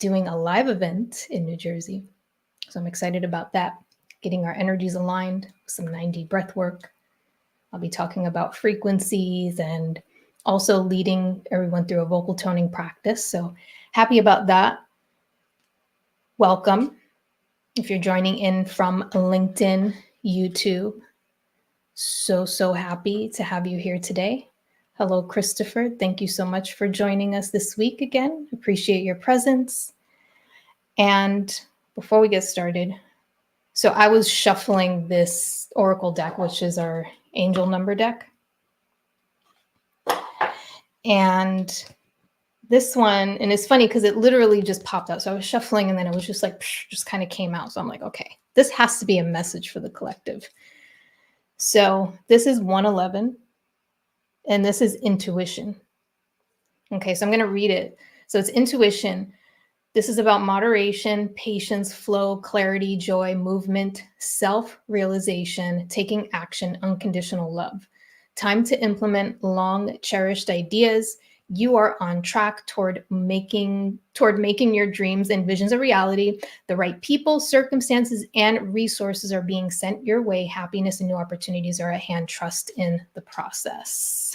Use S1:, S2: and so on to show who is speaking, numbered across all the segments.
S1: doing a live event in New Jersey. So I'm excited about that, getting our energies aligned with some 9D breath work. I'll be talking about frequencies and also leading everyone through a vocal toning practice. So happy about that. Welcome. If you're joining in from LinkedIn, YouTube, so happy to have you here today. Hello, Christopher. Thank you so much for joining us this week again. Appreciate your presence. And before we get started, so I was shuffling this Oracle deck, which is our angel number deck. And this one, and it's funny because it literally just popped out. So I was shuffling and then it was just like, just kind of came out. So I'm like, okay, this has to be a message for the collective. So this is 111 and this is intuition. Okay, so I'm going to read it. So it's intuition. This is about moderation, patience, flow, clarity, joy, movement, self-realization, taking action, unconditional love. Time to implement long cherished ideas. You are on track toward making your dreams and visions a reality. The right people, circumstances, and resources are being sent your way. Happiness and new opportunities are at hand. Trust in the process.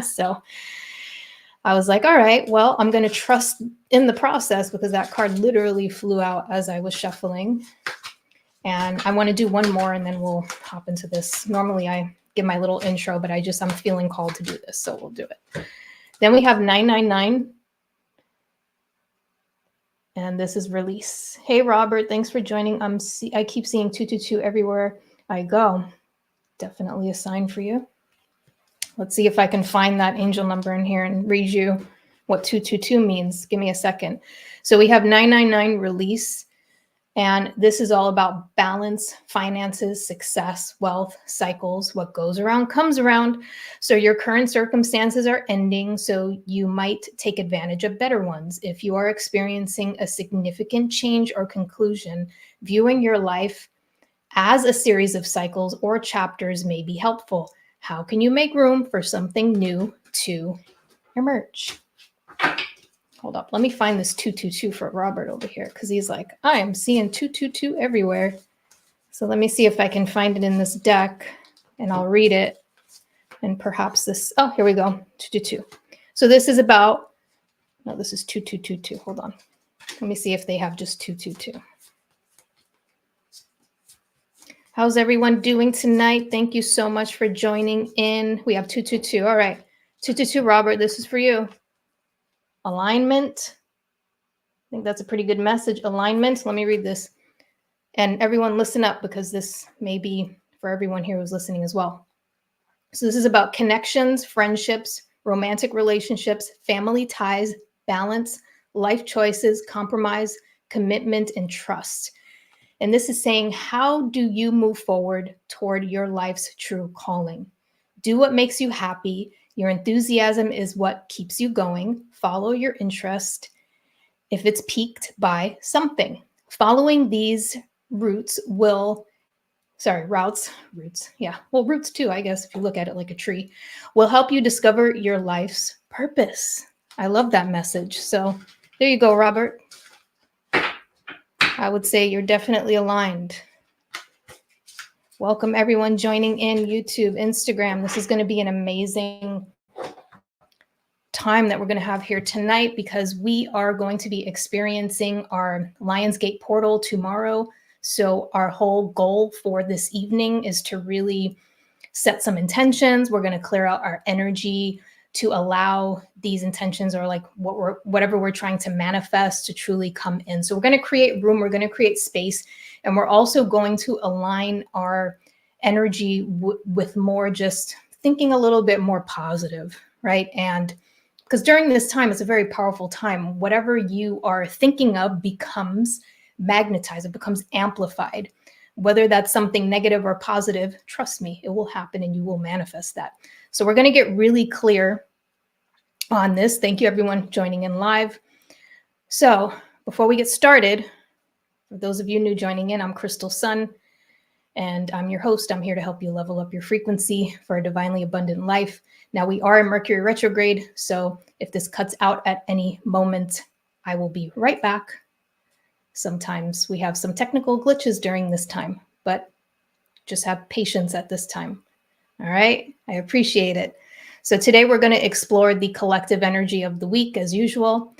S1: So I was like, all right, well, I'm going to trust in the process because that card literally flew out as I was shuffling. And I want to do one more and then we'll hop into this. Normally I give my little intro, but I'm feeling called to do this, so we'll do it. Then we have 999. And this is release. Hey, Robert, thanks for joining. I keep seeing 222 everywhere I go. Definitely a sign for you. Let's see if I can find that angel number in here and read you what 222 means. Give me a second. So we have 999 release. And this is all about balance, finances, success, wealth, cycles. What goes around comes around. So your current circumstances are ending, so you might take advantage of better ones. If you are experiencing a significant change or conclusion, viewing your life as a series of cycles or chapters may be helpful. How can you make room for something new to emerge? Hold up. Let me find this 222 for Robert over here because he's like, I am seeing 222 everywhere. So let me see if I can find it in this deck and I'll read it. And perhaps this, oh, here we go, 222. So this is about, no, this is 2222. Hold on. Let me see if they have just 222. How's everyone doing tonight? Thank you so much for joining in. We have 222. All right. 222, Robert, this is for you. Alignment. I think that's a pretty good message. Alignment. Let me read this. And everyone listen up because this may be for everyone here who's listening as well. So this is about connections, friendships, romantic relationships, family ties, balance, life choices, compromise, commitment, and trust. And this is saying, how do you move forward toward your life's true calling? Do what makes you happy. Your enthusiasm is what keeps you going. Follow your interest if it's piqued by something. Following these routes too, I guess, if you look at it like a tree, will help you discover your life's purpose. I love that message. So there you go, Robert. I would say you're definitely aligned. Welcome everyone joining in YouTube, Instagram. This is going to be an amazing time that we're going to have here tonight because we are going to be experiencing our Lionsgate portal tomorrow. So our whole goal for this evening is to really set some intentions. We're going to clear out our energy to allow these intentions or like whatever we're trying to manifest to truly come in. So we're going to create room, we're going to create space, and we're also going to align our energy with more just thinking a little bit more positive, right? And because during this time, it's a very powerful time. Whatever you are thinking of becomes magnetized, it becomes amplified. Whether that's something negative or positive, trust me, it will happen and you will manifest that. So we're going to get really clear on this. Thank you, everyone joining in live. So before we get started, for those of you new joining in, I'm Crystal Sun, and I'm your host. I'm here to help you level up your frequency for a divinely abundant life. Now, we are in Mercury retrograde, so if this cuts out at any moment, I will be right back Sometimes we have some technical glitches during this time, but just have patience at this time. All right, I appreciate it. So today we're going to explore the collective energy of the week as usual.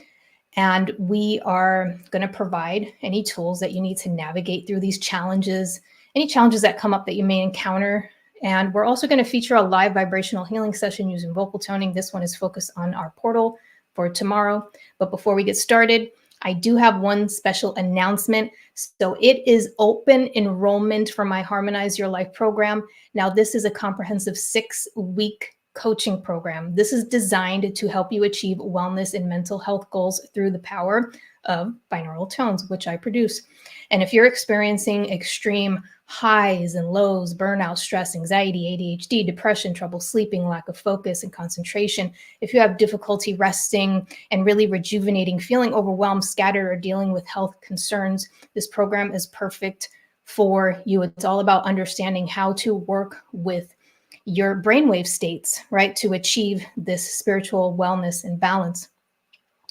S1: And we are going to provide any tools that you need to navigate through these challenges, any challenges that come up that you may encounter. And we're also going to feature a live vibrational healing session using vocal toning. This one is focused on our portal for tomorrow. But before we get started, I do have one special announcement. So it is open enrollment for my Harmonize Your Life program. Now, this is a comprehensive 6-week coaching program. This is designed to help you achieve wellness and mental health goals through the power of binaural tones, which I produce. And if you're experiencing extreme highs and lows, burnout, stress, anxiety, ADHD, depression, trouble sleeping, lack of focus and concentration, if you have difficulty resting and really rejuvenating, feeling overwhelmed, scattered, or dealing with health concerns, this program is perfect for you. It's all about understanding how to work with your brainwave states, right, to achieve this spiritual wellness and balance.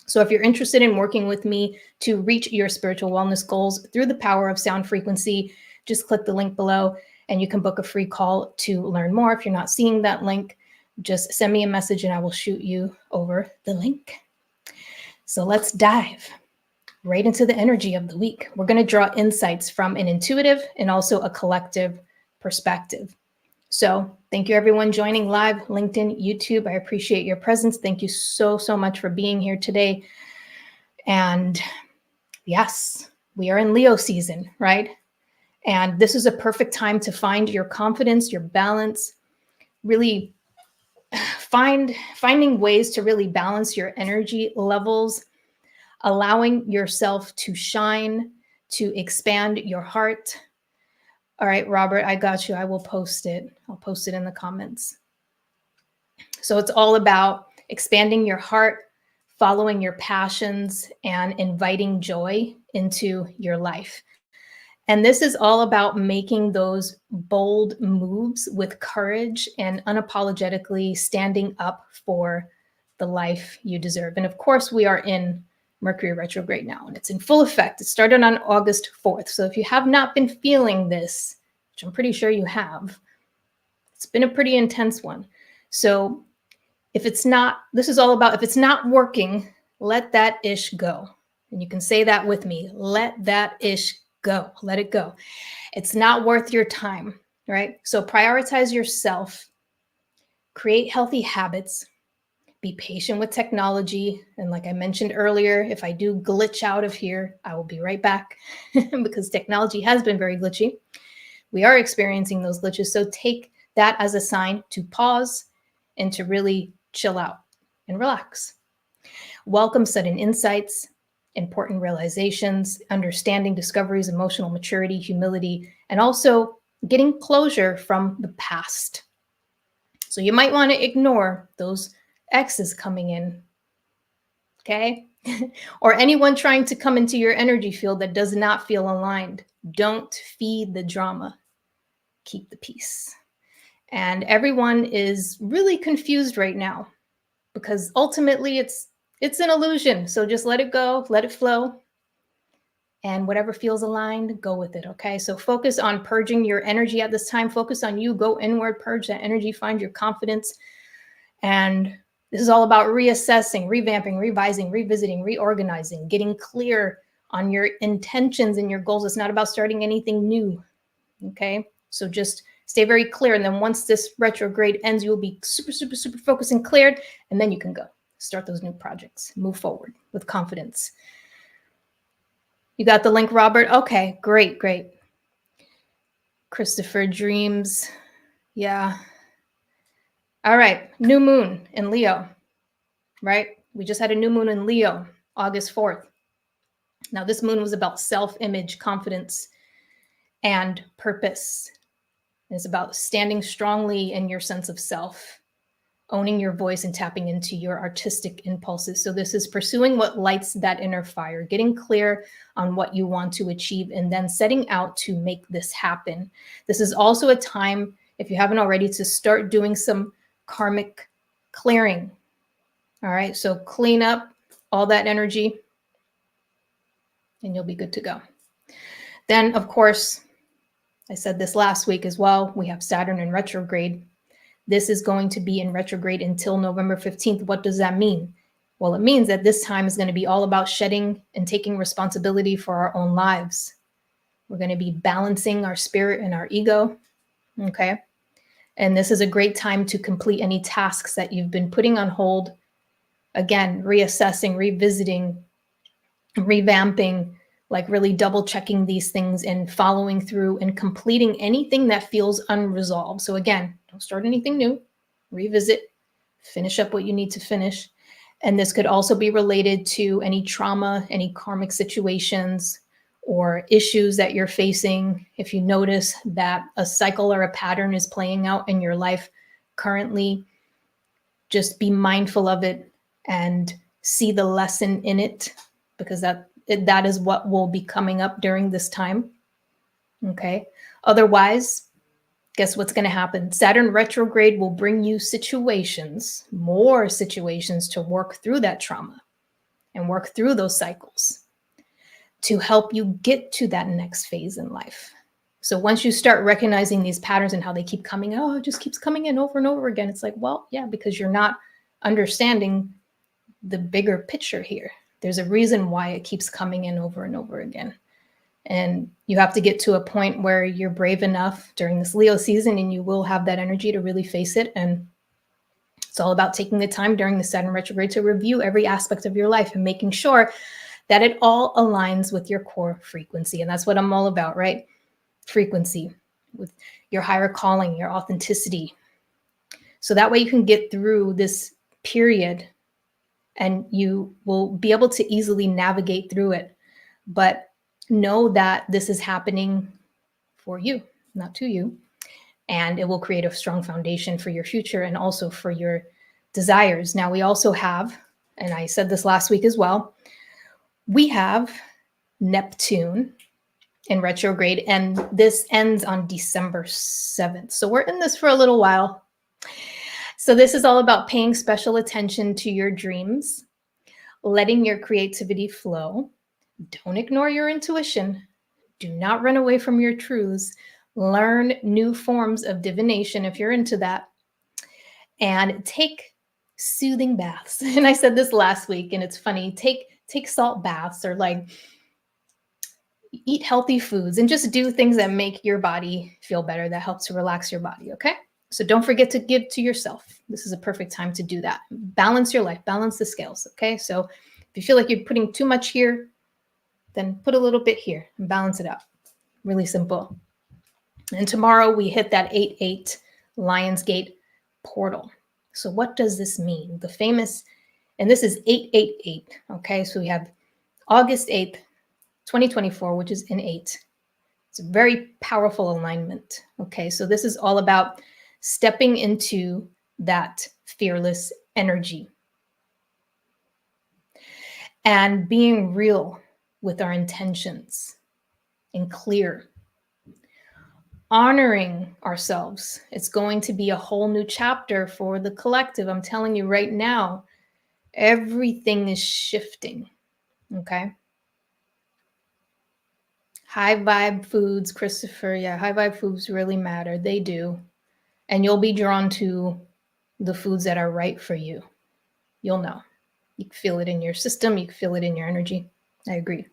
S1: So if you're interested in working with me to reach your spiritual wellness goals through the power of sound frequency, just click the link below and you can book a free call to learn more. If you're not seeing that link, just send me a message and I will shoot you over the link. So let's dive right into the energy of the week. We're going to draw insights from an intuitive and also a collective perspective. So thank you everyone joining live, LinkedIn, YouTube. I appreciate your presence. Thank you so much for being here today. And yes, we are in Leo season, right? And this is a perfect time to find your confidence, your balance, really finding ways to really balance your energy levels, allowing yourself to shine, to expand your heart. All right, Robert, I got you. I will post it. I'll post it in the comments. So it's all about expanding your heart, following your passions, and inviting joy into your life. And this is all about making those bold moves with courage and unapologetically standing up for the life you deserve. And of course, we are in Mercury retrograde now, and it's in full effect. It started on August 4th. So if you have not been feeling this, which I'm pretty sure you have, it's been a pretty intense one. So if it's not, this is all about, if it's not working, let that ish go. And you can say that with me, let that ish go, let it go. It's not worth your time, right? So prioritize yourself, create healthy habits, be patient with technology. And like I mentioned earlier, if I do glitch out of here, I will be right back because technology has been very glitchy. We are experiencing those glitches. So take that as a sign to pause and to really chill out and relax. Welcome sudden insights, important realizations, understanding discoveries, emotional maturity, humility, and also getting closure from the past. So you might want to ignore those exes coming in, okay? Or anyone trying to come into your energy field that does not feel aligned. Don't feed the drama. Keep the peace. And everyone is really confused right now because ultimately it's an illusion. So just let it go, let it flow. And whatever feels aligned, go with it, okay? So focus on purging your energy at this time. Focus on you, go inward, purge that energy, find your confidence. And this is all about reassessing, revamping, revising, revisiting, reorganizing, getting clear on your intentions and your goals. It's not about starting anything new, okay? So just stay very clear. And then once this retrograde ends, you'll be super focused and cleared. And then you can go start those new projects, move forward with confidence. You got the link, Robert? Okay, great. Christopher Dreams. Yeah. All right, new moon in Leo, right? We just had a new moon in Leo, August 4th. Now this moon was about self-image, confidence, and purpose. It's about standing strongly in your sense of self, owning your voice and tapping into your artistic impulses. So this is pursuing what lights that inner fire, getting clear on what you want to achieve, and then setting out to make this happen. This is also a time, if you haven't already, to start doing some karmic clearing. All right, so clean up all that energy. and you'll be good to go. Then, of course, I said this last week as well, we have Saturn in retrograde. This is going to be in retrograde until November 15th. What does that mean? Well, it means that this time is going to be all about shedding and taking responsibility for our own lives. We're going to be balancing our spirit and our ego, okay? And this is a great time to complete any tasks that you've been putting on hold. Again, reassessing, revisiting, revamping, like really double checking these things and following through and completing anything that feels unresolved. So again, don't start anything new, revisit, finish up what you need to finish. And this could also be related to any trauma, any karmic situations or issues that you're facing. If you notice that a cycle or a pattern is playing out in your life currently, just be mindful of it and see the lesson in it, because that is what will be coming up during this time. Okay. Otherwise, guess what's going to happen? Saturn retrograde will bring you situations, more situations to work through that trauma and work through those cycles to help you get to that next phase in life. So once you start recognizing these patterns and how they keep coming, oh, it just keeps coming in over and over again. It's like, well, yeah, because you're not understanding the bigger picture here. There's a reason why it keeps coming in over and over again. And you have to get to a point where you're brave enough during this Leo season, and you will have that energy to really face it. And it's all about taking the time during the Saturn retrograde to review every aspect of your life and making sure that it all aligns with your core frequency. And that's what I'm all about, right? Frequency, with your higher calling, your authenticity. So that way you can get through this period and you will be able to easily navigate through it. But know that this is happening for you, not to you. And it will create a strong foundation for your future and also for your desires. Now, we also have, and I said this last week as well, we have Neptune in retrograde, and this ends on December 7th. So we're in this for a little while. So this is all about paying special attention to your dreams, letting your creativity flow. Don't ignore your intuition. Do not run away from your truths. Learn new forms of divination if you're into that. And take soothing baths. And I said this last week, and it's funny. Take salt baths, or like eat healthy foods and just do things that make your body feel better, that help to relax your body, okay? So don't forget to give to yourself. This is a perfect time to do that. Balance your life, balance the scales, okay? So if you feel like you're putting too much here, then put a little bit here and balance it out. Really simple. And tomorrow we hit that 8/8 Lionsgate portal. So what does this mean? The famous, and this is 8/8/8, okay? So we have August 8th, 2024, which is in 8. It's a very powerful alignment, okay? So this is all about stepping into that fearless energy and being real with our intentions and clear. Honoring ourselves. It's going to be a whole new chapter for the collective. I'm telling you right now, everything is shifting, okay? High vibe foods, Christopher. Yeah, high vibe foods really matter. They do. And you'll be drawn to the foods that are right for you. You'll know. You can feel it in your system. You can feel it in your energy. I agree.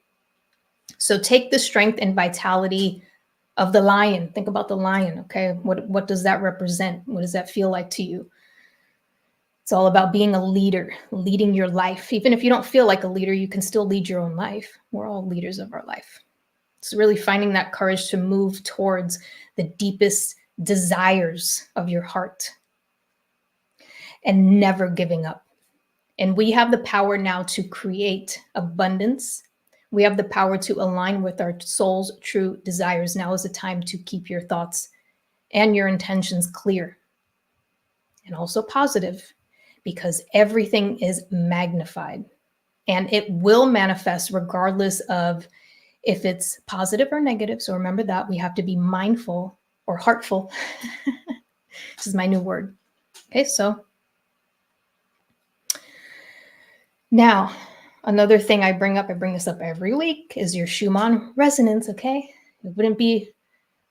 S1: So take the strength and vitality of the lion. Think about the lion, okay? What does that represent? What does that feel like to you? It's all about being a leader, leading your life. Even if you don't feel like a leader, you can still lead your own life. We're all leaders of our life. It's really finding that courage to move towards the deepest desires of your heart and never giving up. And we have the power now to create abundance. We have the power to align with our soul's true desires. Now is the time to keep your thoughts and your intentions clear and also positive, because everything is magnified and it will manifest regardless of if it's positive or negative. So remember that we have to be mindful or heartful. This is my new word. Okay, so now Another thing I bring this up every week, is your Schumann Resonance, okay? It wouldn't be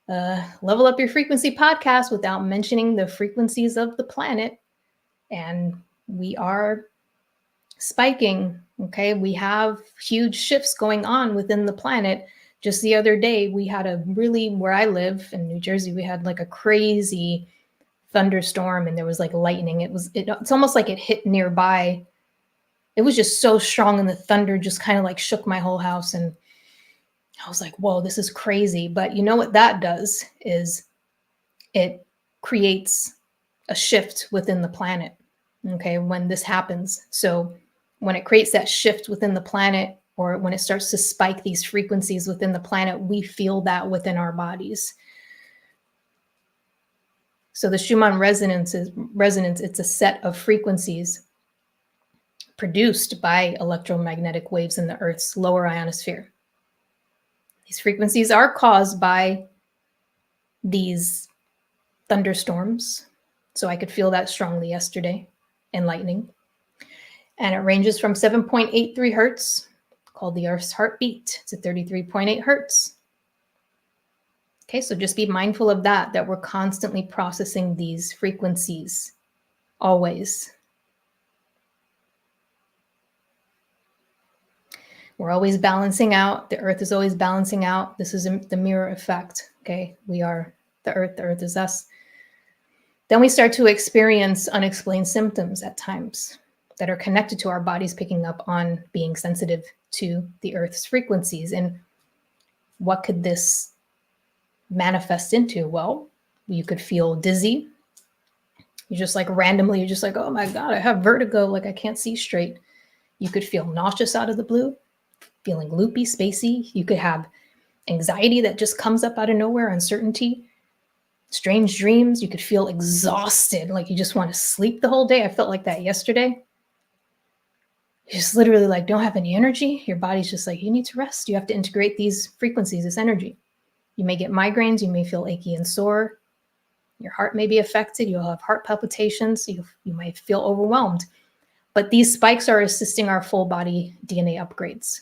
S1: Level Up Your Frequency podcast without mentioning the frequencies of the planet. And we are spiking, okay? We have huge shifts going on within the planet. Just the other day, we had where I live in New Jersey, we had like a crazy thunderstorm, and there was like lightning. It's almost like it hit nearby. It was just so strong, and the thunder just kind of like shook my whole house. And I was like, whoa, this is crazy. But you know what that does is it creates a shift within the planet, okay, when this happens. So when it creates that shift within the planet, or when it starts to spike these frequencies within the planet, we feel that within our bodies. So the Schumann resonance, it's a set of frequencies produced by electromagnetic waves in the Earth's lower ionosphere. These frequencies are caused by these thunderstorms. So I could feel that strongly yesterday, and lightning. And it ranges from 7.83 hertz, called the Earth's heartbeat, to 33.8 hertz. Okay, so just be mindful of that we're constantly processing these frequencies, always. We're always balancing out. The Earth is always balancing out. This is the mirror effect, okay? We are the Earth is us. Then we start to experience unexplained symptoms at times that are connected to our bodies picking up on being sensitive to the Earth's frequencies. And what could this manifest into? Well, you could feel dizzy. You're just like randomly, you're just like, oh my God, I have vertigo, like I can't see straight. You could feel nauseous out of the blue, feeling loopy, spacey. You could have anxiety that just comes up out of nowhere, uncertainty, strange dreams. You could feel exhausted, like you just want to sleep the whole day. I felt like that yesterday. You just literally like don't have any energy. Your body's just like, you need to rest. You have to integrate these frequencies, this energy. You may get migraines. You may feel achy and sore. Your heart may be affected. You'll have heart palpitations. You might feel overwhelmed. But these spikes are assisting our full body DNA upgrades.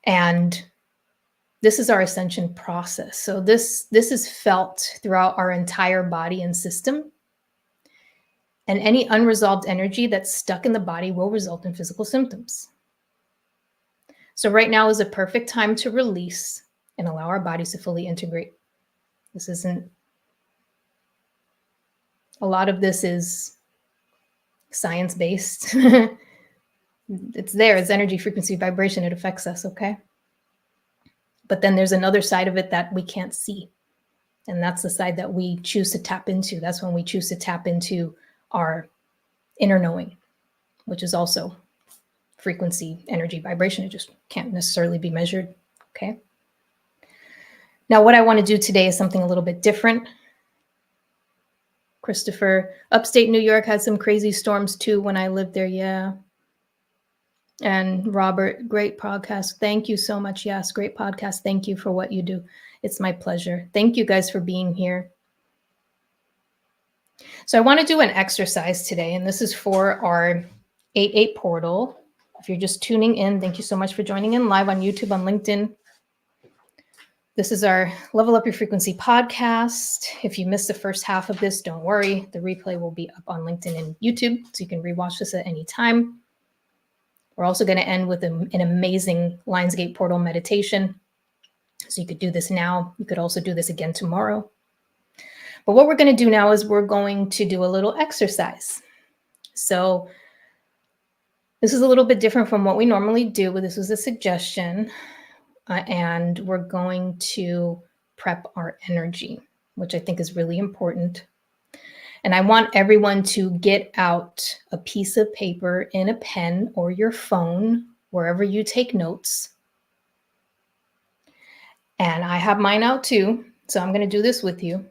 S1: And this is our ascension process. So this is felt throughout our entire body and system. And any unresolved energy that's stuck in the body will result in physical symptoms. So right now is a perfect time to release and allow our bodies to fully integrate. This isn't, a lot of this is science-based. It's there, it's energy, frequency, vibration, it affects us, okay? But then there's another side of it that we can't see. And that's the side that we choose to tap into. That's when we choose to tap into our inner knowing, which is also frequency, energy, vibration. It just can't necessarily be measured, okay? Now, what I want to do today is something a little bit different. Christopher, upstate New York had some crazy storms too when I lived there, yeah. And Robert, great podcast. Thank you so much. Yes, great podcast. Thank you for what you do. It's my pleasure. Thank you guys for being here. So I want to do an exercise today, and this is for our 8-8 portal. If you're just tuning in, thank you so much for joining in live on YouTube, on LinkedIn. This is our Level Up Your Frequency podcast. If you missed the first half of this, don't worry. The replay will be up on LinkedIn and YouTube, so you can rewatch this at any time. We're also going to end with an amazing Lionsgate portal meditation. So you could do this now. You could also do this again tomorrow. But what we're going to do now is we're going to do a little exercise. So this is a little bit different from what we normally do, but this was a suggestion. And we're going to prep our energy, which I think is really important. And I want everyone to get out a piece of paper and a pen, or your phone, wherever you take notes. And I have mine out too, so I'm going to do this with you.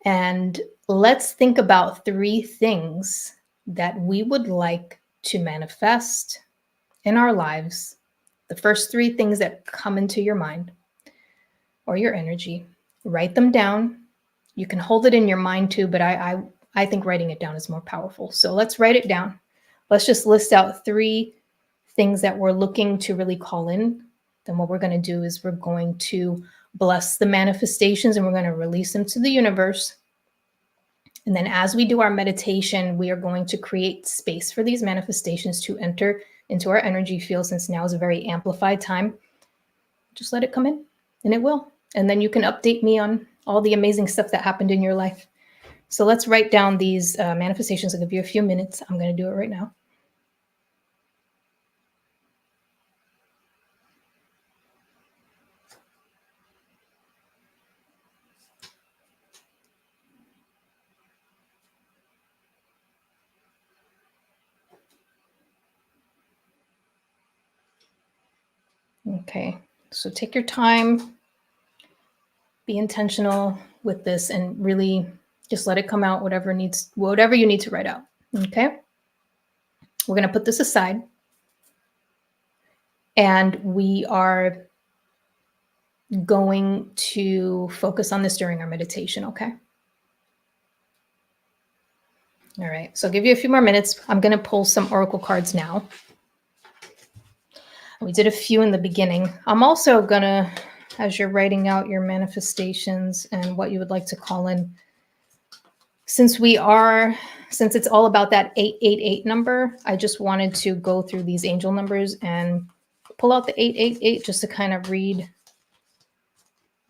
S1: And let's think about 3 things that we would like to manifest in our lives. The first 3 things that come into your mind or your energy, write them down. You can hold it in your mind too, but I think writing it down is more powerful. So let's write it down. let's just list out 3 things that we're looking to really call in. Then what we're going to do is we're going to bless the manifestations and we're going to release them to the universe. And then as we do our meditation, we are going to create space for these manifestations to enter into our energy field, since now is a very amplified time. Just let it come in, and it will. And then you can update me on all the amazing stuff that happened in your life. So let's write down these manifestations. I'll give you a few minutes. I'm going to do it right now. Okay, so take your time, be intentional with this, and really just let it come out, whatever you need to write out. Okay, we're going to put this aside, and we are going to focus on this during our meditation. Okay. All right, so I'll give you a few more minutes. I'm going to pull some oracle cards now. We did a few in the beginning. I'm also going to, as you're writing out your manifestations and what you would like to call in, since it's all about that 888 number, I just wanted to go through these angel numbers and pull out the 888 just to kind of read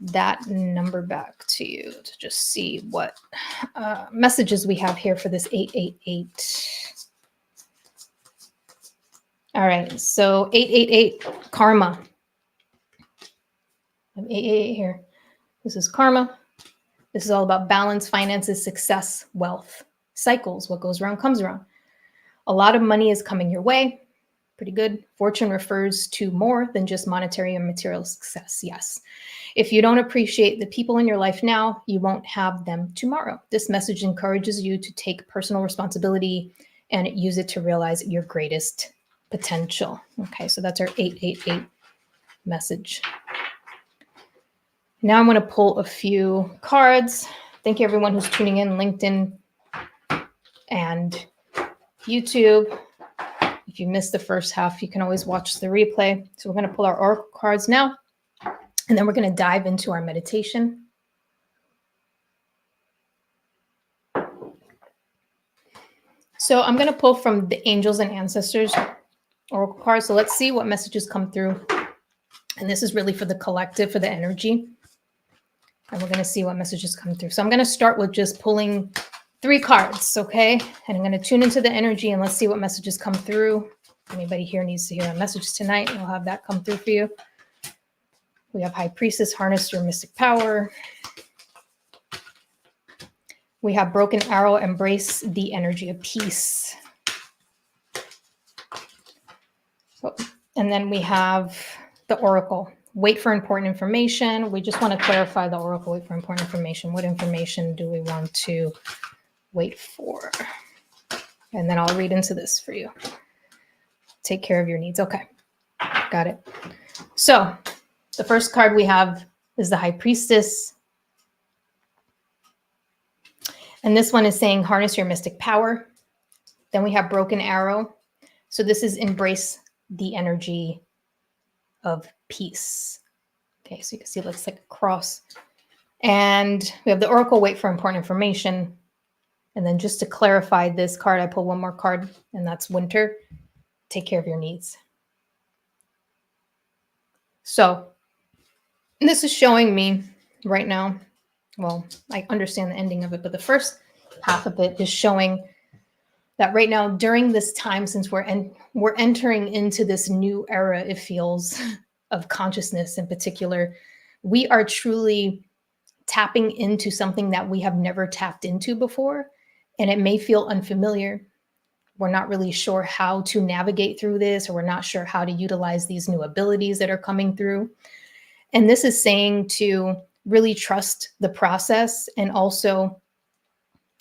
S1: that number back to you to just see what messages we have here for this 888. All right, so 888, karma. I have 888 here. This is karma. This is all about balance, finances, success, wealth, cycles. What goes around comes around. A lot of money is coming your way. Pretty good. Fortune refers to more than just monetary and material success. Yes. If you don't appreciate the people in your life now, you won't have them tomorrow. This message encourages you to take personal responsibility and use it to realize your greatest potential. Okay, so that's our 888 message. Now I'm going to pull a few cards. Thank you everyone who's tuning in, LinkedIn and YouTube. If you missed the first half, you can always watch the replay. So we're going to pull our oracle cards now, and then we're going to dive into our meditation. So I'm going to pull from the angels and ancestors oracle cards. So let's see what messages come through. And this is really for the collective, for the energy. And we're going to see what messages come through. So I'm going to start with just pulling 3 cards, okay? And I'm going to tune into the energy and let's see what messages come through. If anybody here needs to hear a message tonight, we'll have that come through for you. We have High Priestess, harness your mystic power. We have Broken Arrow, embrace the energy of peace. And then we have the Oracle, wait for important information. We just want to clarify the Oracle, wait for important information. What information do we want to wait for? And then I'll read into this for you. Take care of your needs. Okay, got it. So the first card we have is the High Priestess. And this one is saying harness your mystic power. Then we have Broken Arrow. So this is embrace the energy of peace. Okay, so you can see it looks like a cross. And we have the Oracle, wait for important information. And then just to clarify this card, I pull one more card, and that's Winter. Take care of your needs. So this is showing me right now, well, I understand the ending of it, but the first half of it is showing that right now, during this time, since we're entering into this new era, it feels, of consciousness in particular, we are truly tapping into something that we have never tapped into before. And it may feel unfamiliar. We're not really sure how to navigate through this, or we're not sure how to utilize these new abilities that are coming through. And this is saying to really trust the process. And also,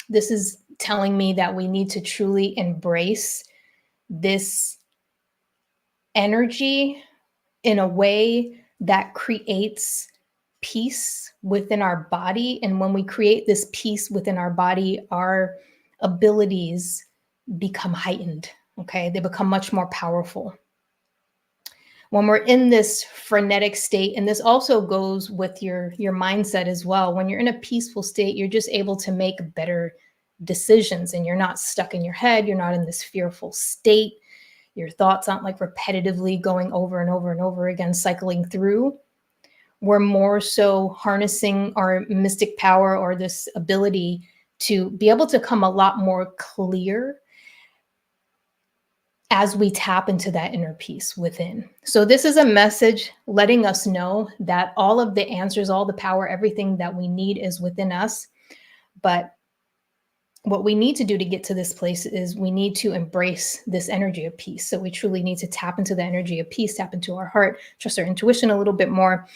S1: this is telling me that we need to truly embrace this energy in a way that creates peace within our body. And when we create this peace within our body, our abilities become heightened. Okay, they become much more powerful. When we're in this frenetic state, and this also goes with your mindset as well, when you're in a peaceful state, you're just able to make better decisions and you're not stuck in your head. You're not in this fearful state. Your thoughts aren't like repetitively going over and over and over again, cycling through. We're more so harnessing our mystic power, or this ability to be able to come a lot more clear as we tap into that inner peace within. So this is a message letting us know that all of the answers, all the power, everything that we need is within us. But what we need to do to get to this place is we need to embrace this energy of peace. So we truly need to tap into the energy of peace, tap into our heart, trust our intuition a little bit more.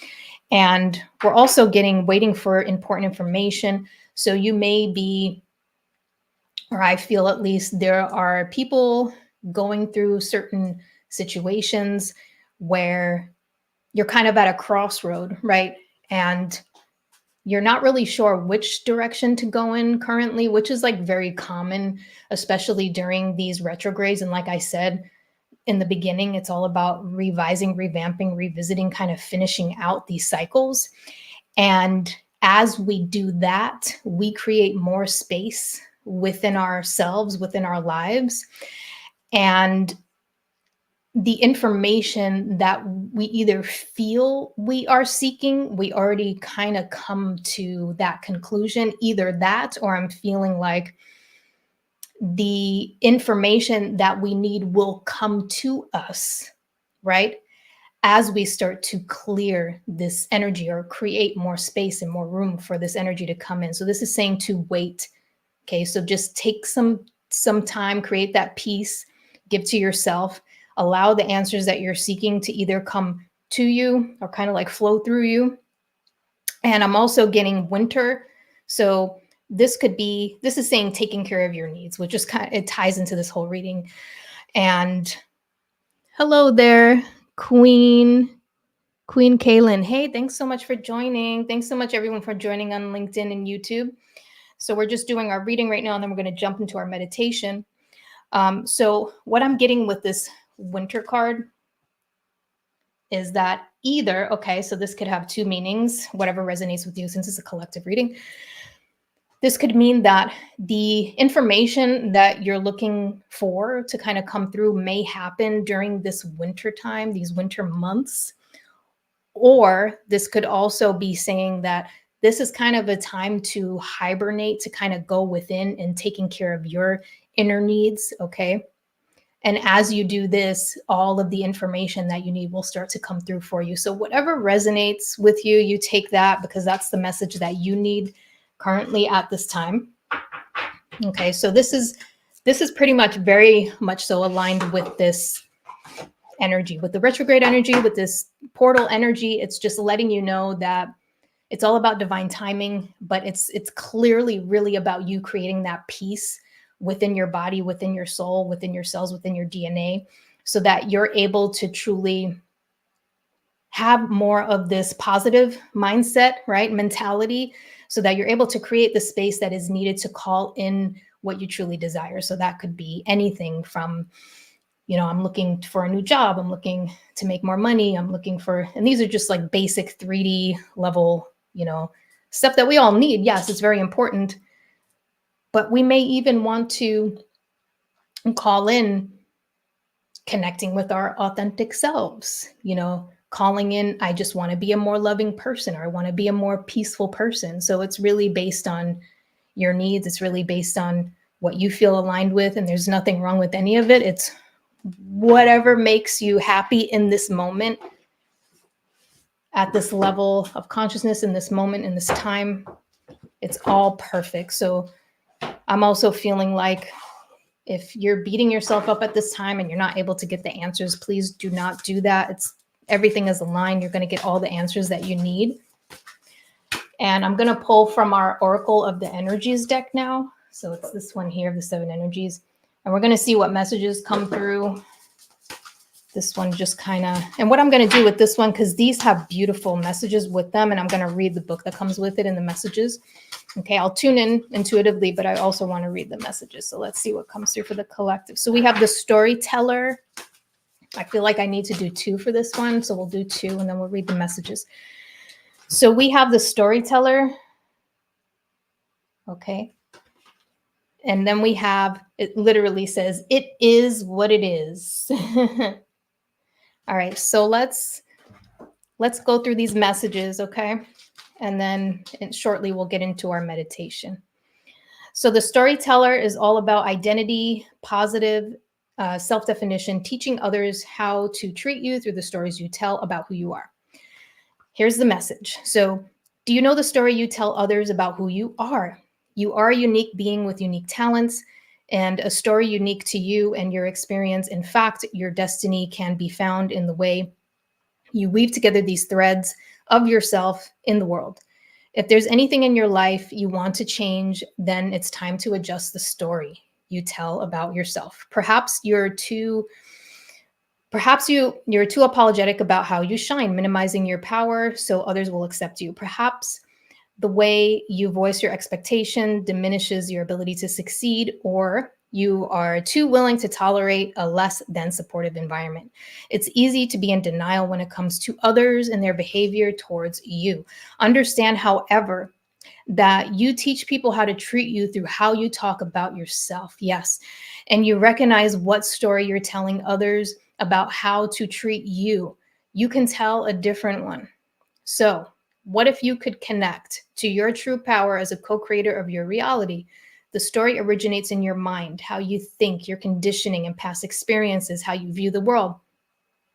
S1: And we're also waiting for important information. So you may be, or I feel at least, there are people going through certain situations where you're kind of at a crossroad, right? And you're not really sure which direction to go in currently, which is like very common, especially during these retrogrades. And like I said in the beginning, it's all about revising, revamping, revisiting, kind of finishing out these cycles. And as we do that, we create more space within ourselves, within our lives. And the information that we either feel we are seeking, we already kind of come to that conclusion. Either that, or I'm feeling like the information that we need will come to us, right? As we start to clear this energy or create more space and more room for this energy to come in. So this is saying to wait. Okay, so just take some time, create that peace, give to yourself, allow the answers that you're seeking to either come to you or kind of like flow through you. And I'm also getting winter. So this is saying taking care of your needs, which just it ties into this whole reading. And hello there, Queen Kaylin. Hey, thanks so much for joining. Thanks so much, everyone, for joining on LinkedIn and YouTube. So we're just doing our reading right now, and then we're going to jump into our meditation. So what I'm getting with this winter card is that either, okay, so this could have two meanings, whatever resonates with you, since it's a collective reading. This could mean that the information that you're looking for to kind of come through may happen during this winter time, these winter months. Or this could also be saying that this is kind of a time to hibernate, to kind of go within and taking care of your inner needs, okay? And as you do this, all of the information that you need will start to come through for you. So whatever resonates with you, you take that, because that's the message that you need currently at this time. Okay, so this is pretty much very much so aligned with this energy, with the retrograde energy, with this portal energy. It's just letting you know that it's all about divine timing, but it's clearly really about you creating that peace within your body, within your soul, within your cells, within your DNA, so that you're able to truly have more of this positive mindset, right? Mentality, so that you're able to create the space that is needed to call in what you truly desire. So that could be anything from, I'm looking for a new job. I'm looking to make more money. I'm looking for, and these are just like basic 3D level, stuff that we all need. Yes, it's very important. But we may even want to call in connecting with our authentic selves, calling in, I just want to be a more loving person, or I want to be a more peaceful person. So it's really based on your needs. It's really based on what you feel aligned with. And there's nothing wrong with any of it. It's whatever makes you happy in this moment, at this level of consciousness, in this moment, in this time. It's all perfect. So I'm also feeling like if you're beating yourself up at this time and you're not able to get the answers, please do not do that. Everything is aligned. You're going to get all the answers that you need. And I'm going to pull from our Oracle of the Energies deck now. So it's this one here, the 7 energies. And we're going to see what messages come through this one just kind of, and what I'm going to do with this one, because these have beautiful messages with them, and I'm going to read the book that comes with it and the messages. Okay, I'll tune in intuitively, but I also want to read the messages. So let's see what comes through for the collective. So we have the storyteller. I feel like I need to do 2 for this one. So we'll do 2 and then we'll read the messages. So we have the storyteller. Okay. And then we have, it literally says, it is what it is. All right. So let's go through these messages. Okay. And then shortly we'll get into our meditation. So the storyteller is all about identity, positive self-definition, teaching others how to treat you through the stories you tell about who you are. Here's the message. So, do you know the story you tell others about who you are? You are a unique being with unique talents and a story unique to you and your experience. In fact, your destiny can be found in the way you weave together these threads of yourself in the world. If there's anything in your life you want to change, then it's time to adjust the story you tell about yourself. Perhaps you're too apologetic about how you shine, minimizing your power so others will accept you. Perhaps the way you voice your expectation diminishes your ability to succeed, or you are too willing to tolerate a less than supportive environment. It's easy to be in denial when it comes to others and their behavior towards you. Understand, however, that you teach people how to treat you through how you talk about yourself. Yes. And you recognize what story you're telling others about how to treat you. You can tell a different one. So, what if you could connect to your true power as a co-creator of your reality? The story originates in your mind, how you think, your conditioning and past experiences, how you view the world,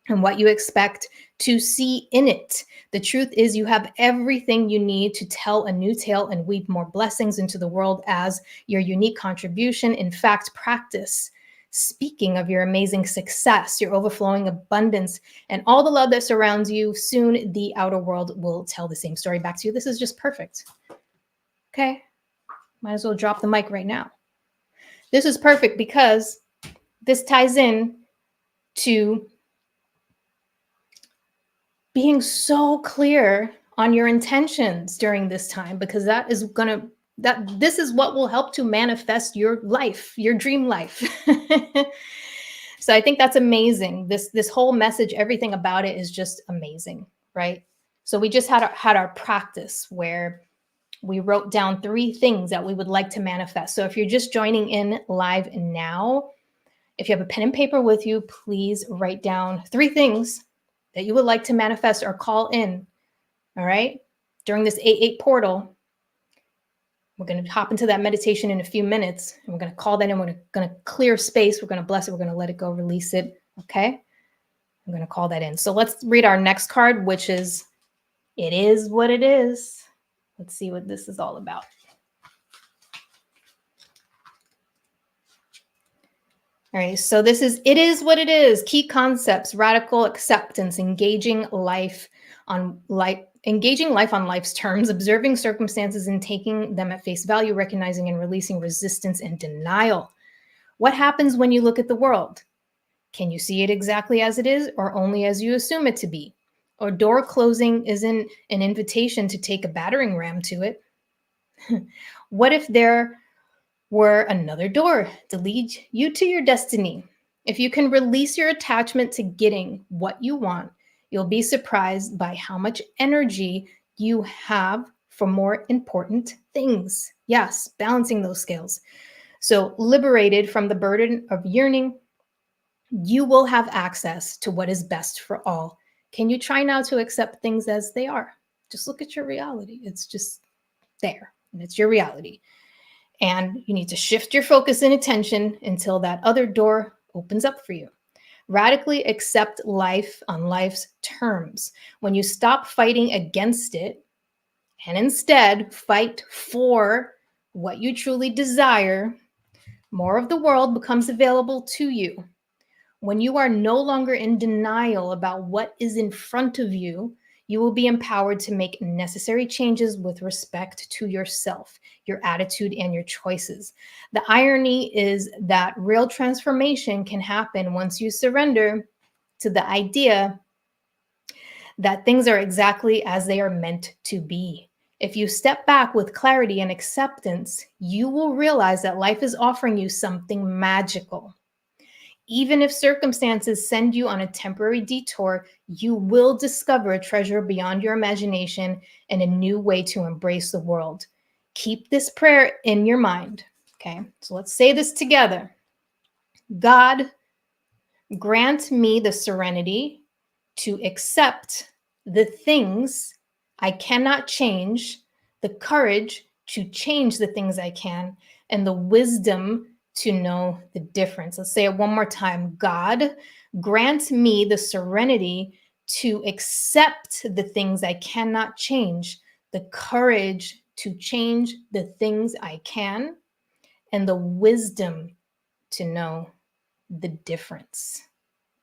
S1: and what you expect to see in it. The truth is, you have everything you need to tell a new tale and weave more blessings into the world as your unique contribution. In fact, practice speaking of your amazing success, your overflowing abundance, and all the love that surrounds you. Soon, the outer world will tell the same story back to you. This is just perfect. Okay? Might as well drop the mic right now. This is perfect because this ties in to being so clear on your intentions during this time, because this is what will help to manifest your life, your dream life. So I think that's amazing. This whole message, everything about it is just amazing, right? So we just had our practice where we wrote down 3 things that we would like to manifest. So if you're just joining in live now, if you have a pen and paper with you, please write down 3 things that you would like to manifest or call in. All right. During this 8-8 portal, we're going to hop into that meditation in a few minutes. And we're going to call that in. We're going to clear space. We're going to bless it. We're going to let it go, release it. Okay. I'm going to call that in. So let's read our next card, which is, it is what it is. Let's see what this is all about. All right, so this is, it is what it is. Key concepts, radical acceptance, engaging life on life's terms, observing circumstances and taking them at face value, recognizing and releasing resistance and denial. What happens when you look at the world? Can you see it exactly as it is or only as you assume it to be? Or door closing isn't an invitation to take a battering ram to it? What if there were another door to lead you to your destiny? If you can release your attachment to getting what you want, you'll be surprised by how much energy you have for more important things. Yes, balancing those scales. So, liberated from the burden of yearning, you will have access to what is best for all. Can you try now to accept things as they are? Just look at your reality. It's just there, and it's your reality. And you need to shift your focus and attention until that other door opens up for you. Radically accept life on life's terms. When you stop fighting against it and instead fight for what you truly desire, more of the world becomes available to you. When you are no longer in denial about what is in front of you, you will be empowered to make necessary changes with respect to yourself, your attitude, and your choices. The irony is that real transformation can happen once you surrender to the idea that things are exactly as they are meant to be. If you step back with clarity and acceptance, you will realize that life is offering you something magical. Even if circumstances send you on a temporary detour, you will discover a treasure beyond your imagination and a new way to embrace the world. Keep this prayer in your mind. Okay, so let's say this together. God, grant me the serenity to accept the things I cannot change, the courage to change the things I can, and the wisdom to know the difference. Let's say it one more time. God, grant me the serenity to accept the things I cannot change, the courage to change the things I can, and the wisdom to know the difference.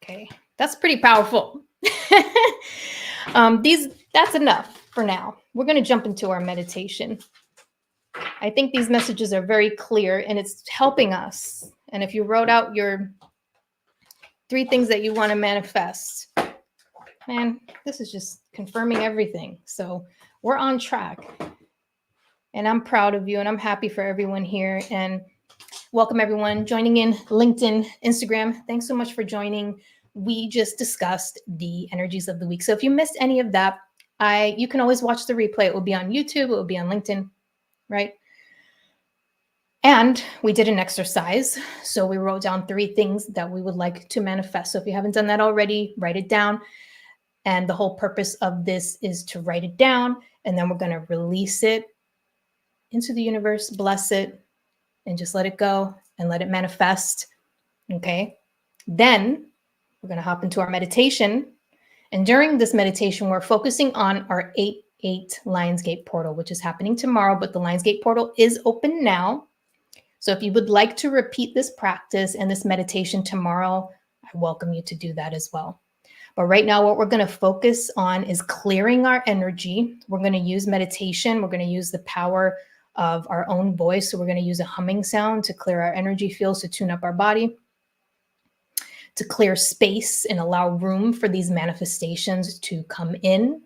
S1: Okay, that's pretty powerful. That's enough for now. We're going to jump into our meditation. I think these messages are very clear and it's helping us. And if you wrote out your 3 things that you want to manifest, man, this is just confirming everything. So we're on track. And I'm proud of you and I'm happy for everyone here. And welcome everyone joining in LinkedIn, Instagram. Thanks so much for joining. We just discussed the energies of the week. So if you missed any of that, you can always watch the replay. It will be on YouTube. It will be on LinkedIn, right? And we did an exercise. So we wrote down 3 things that we would like to manifest. So if you haven't done that already, write it down. And the whole purpose of this is to write it down. And then we're going to release it into the universe, bless it, and just let it go and let it manifest. Okay. Then we're going to hop into our meditation. And during this meditation, we're focusing on our 8-8 Lionsgate portal, which is happening tomorrow, but the Lionsgate portal is open now. So if you would like to repeat this practice and this meditation tomorrow, I welcome you to do that as well. But right now, what we're going to focus on is clearing our energy. We're going to use meditation. We're going to use the power of our own voice. So we're going to use a humming sound to clear our energy fields, to tune up our body, to clear space and allow room for these manifestations to come in.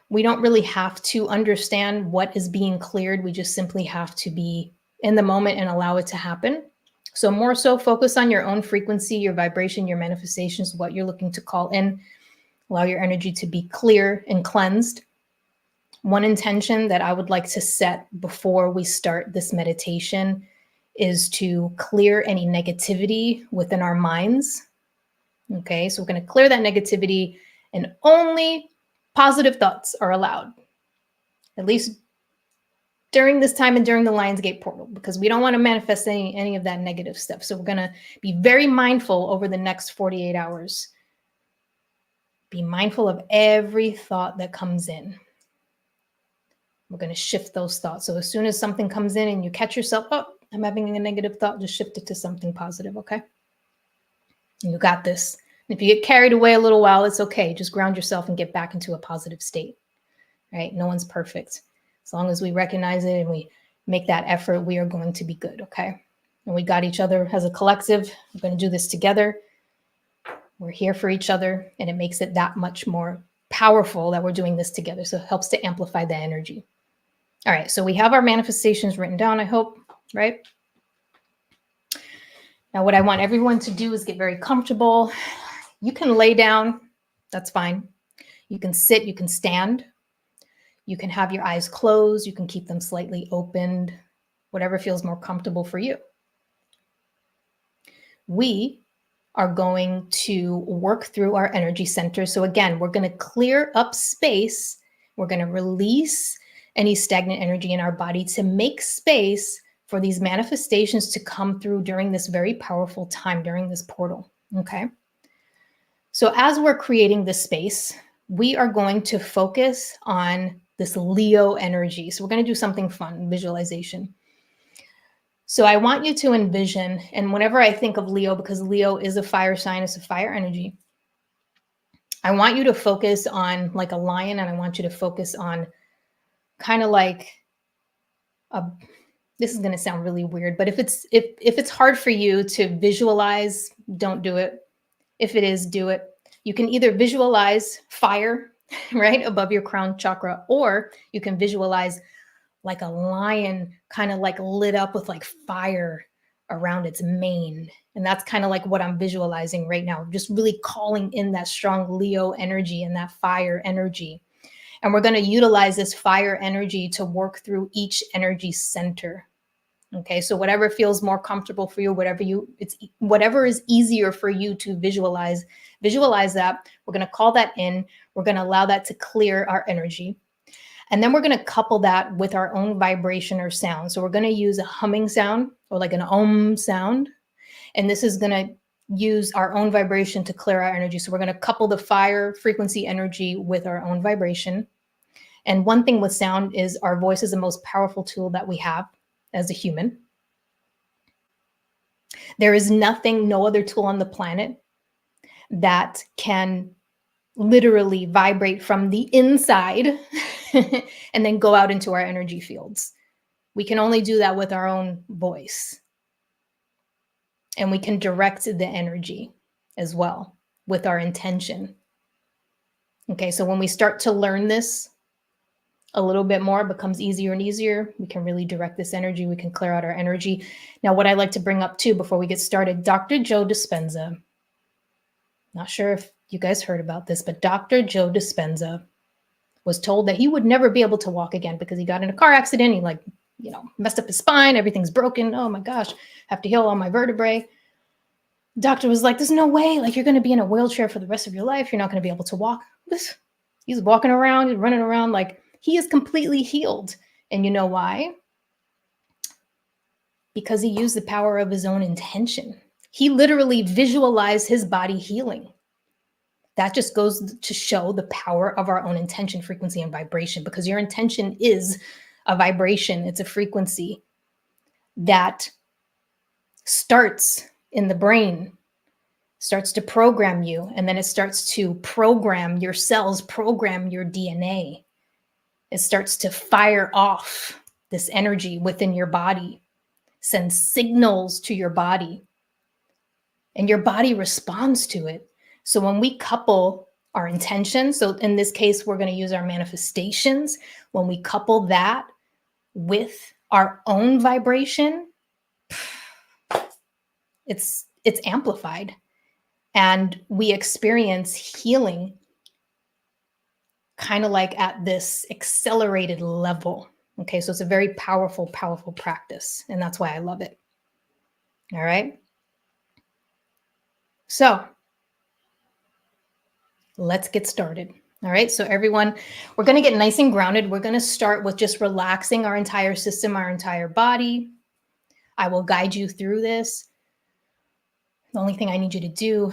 S1: We don't really have to understand what is being cleared. We just simply have to be in the moment and allow it to happen. So more so focus on your own frequency, your vibration, your manifestations, what you're looking to call in. Allow your energy to be clear and cleansed. One intention that I would like to set before we start this meditation is to clear any negativity within our minds. Okay, so we're going to clear that negativity and only positive thoughts are allowed, at least during this time and during the Lionsgate portal, because we don't want to manifest any of that negative stuff. So we're going to be very mindful over the next 48 hours. Be mindful of every thought that comes in. We're going to shift those thoughts. So as soon as something comes in and you catch yourself, oh, I'm having a negative thought, just shift it to something positive, okay? You got this. And if you get carried away a little while, it's okay. Just ground yourself and get back into a positive state, right? No one's perfect. As long as we recognize it and we make that effort, we are going to be good, okay? And we got each other as a collective. We're going to do this together. We're here for each other, and it makes it that much more powerful that we're doing this together. So it helps to amplify the energy. All right, so we have our manifestations written down, I hope, right? Now, what I want everyone to do is get very comfortable. You can lay down, that's fine. You can sit, you can stand. You can have your eyes closed. You can keep them slightly opened, whatever feels more comfortable for you. We are going to work through our energy centers. So again, we're going to clear up space. We're going to release any stagnant energy in our body to make space for these manifestations to come through during this very powerful time, during this portal, okay? So as we're creating this space, we are going to focus on this Leo energy. So we're going to do something fun, visualization. So I want you to envision, and whenever I think of Leo, because Leo is a fire sign, it's a fire energy, I want you to focus on like a lion, and I want you to focus on kind of like this is going to sound really weird, but if it's hard for you to visualize, don't do it. If it is, do it. You can either visualize fire, right, above your crown chakra, or you can visualize like a lion kind of like lit up with like fire around its mane. And that's kind of like what I'm visualizing right now, just really calling in that strong Leo energy and that fire energy. And we're going to utilize this fire energy to work through each energy center. Okay, so whatever feels more comfortable for you, whatever is easier for you to visualize that. We're going to call that in. We're going to allow that to clear our energy. And then we're going to couple that with our own vibration or sound. So we're going to use a humming sound or like an om sound. And this is going to use our own vibration to clear our energy. So we're going to couple the fire frequency energy with our own vibration. And one thing with sound is our voice is the most powerful tool that we have as a human. There is no other tool on the planet that can literally vibrate from the inside and then go out into our energy fields. We can only do that with our own voice. And we can direct the energy as well with our intention. Okay, so when we start to learn this a little bit more, it becomes easier and easier. We can really direct this energy. We can clear out our energy. Now, what I'd like to bring up too before we get started, Dr. Joe Dispenza. Not sure if you guys heard about this, but Dr. Joe Dispenza was told that he would never be able to walk again because he got in a car accident. He messed up his spine. Everything's broken. Oh my gosh, have to heal all my vertebrae. Doctor was like, there's no way, like you're going to be in a wheelchair for the rest of your life. You're not going to be able to walk. He's walking around, he's running around like he is completely healed. And you know why? Because he used the power of his own intention. He literally visualized his body healing. That just goes to show the power of our own intention, frequency, and vibration, because your intention is a vibration. It's a frequency that starts in the brain, starts to program you, and then it starts to program your cells, program your DNA. It starts to fire off this energy within your body, send signals to your body, and your body responds to it. So when we couple our intention, so in this case, we're going to use our manifestations. When we couple that with our own vibration, it's amplified, and we experience healing kind of like at this accelerated level. Okay, so it's a very powerful, powerful practice, and that's why I love it. All right. So let's get started. All right. So everyone, we're going to get nice and grounded. We're going to start with just relaxing our entire system, our entire body. I will guide you through this. The only thing I need you to do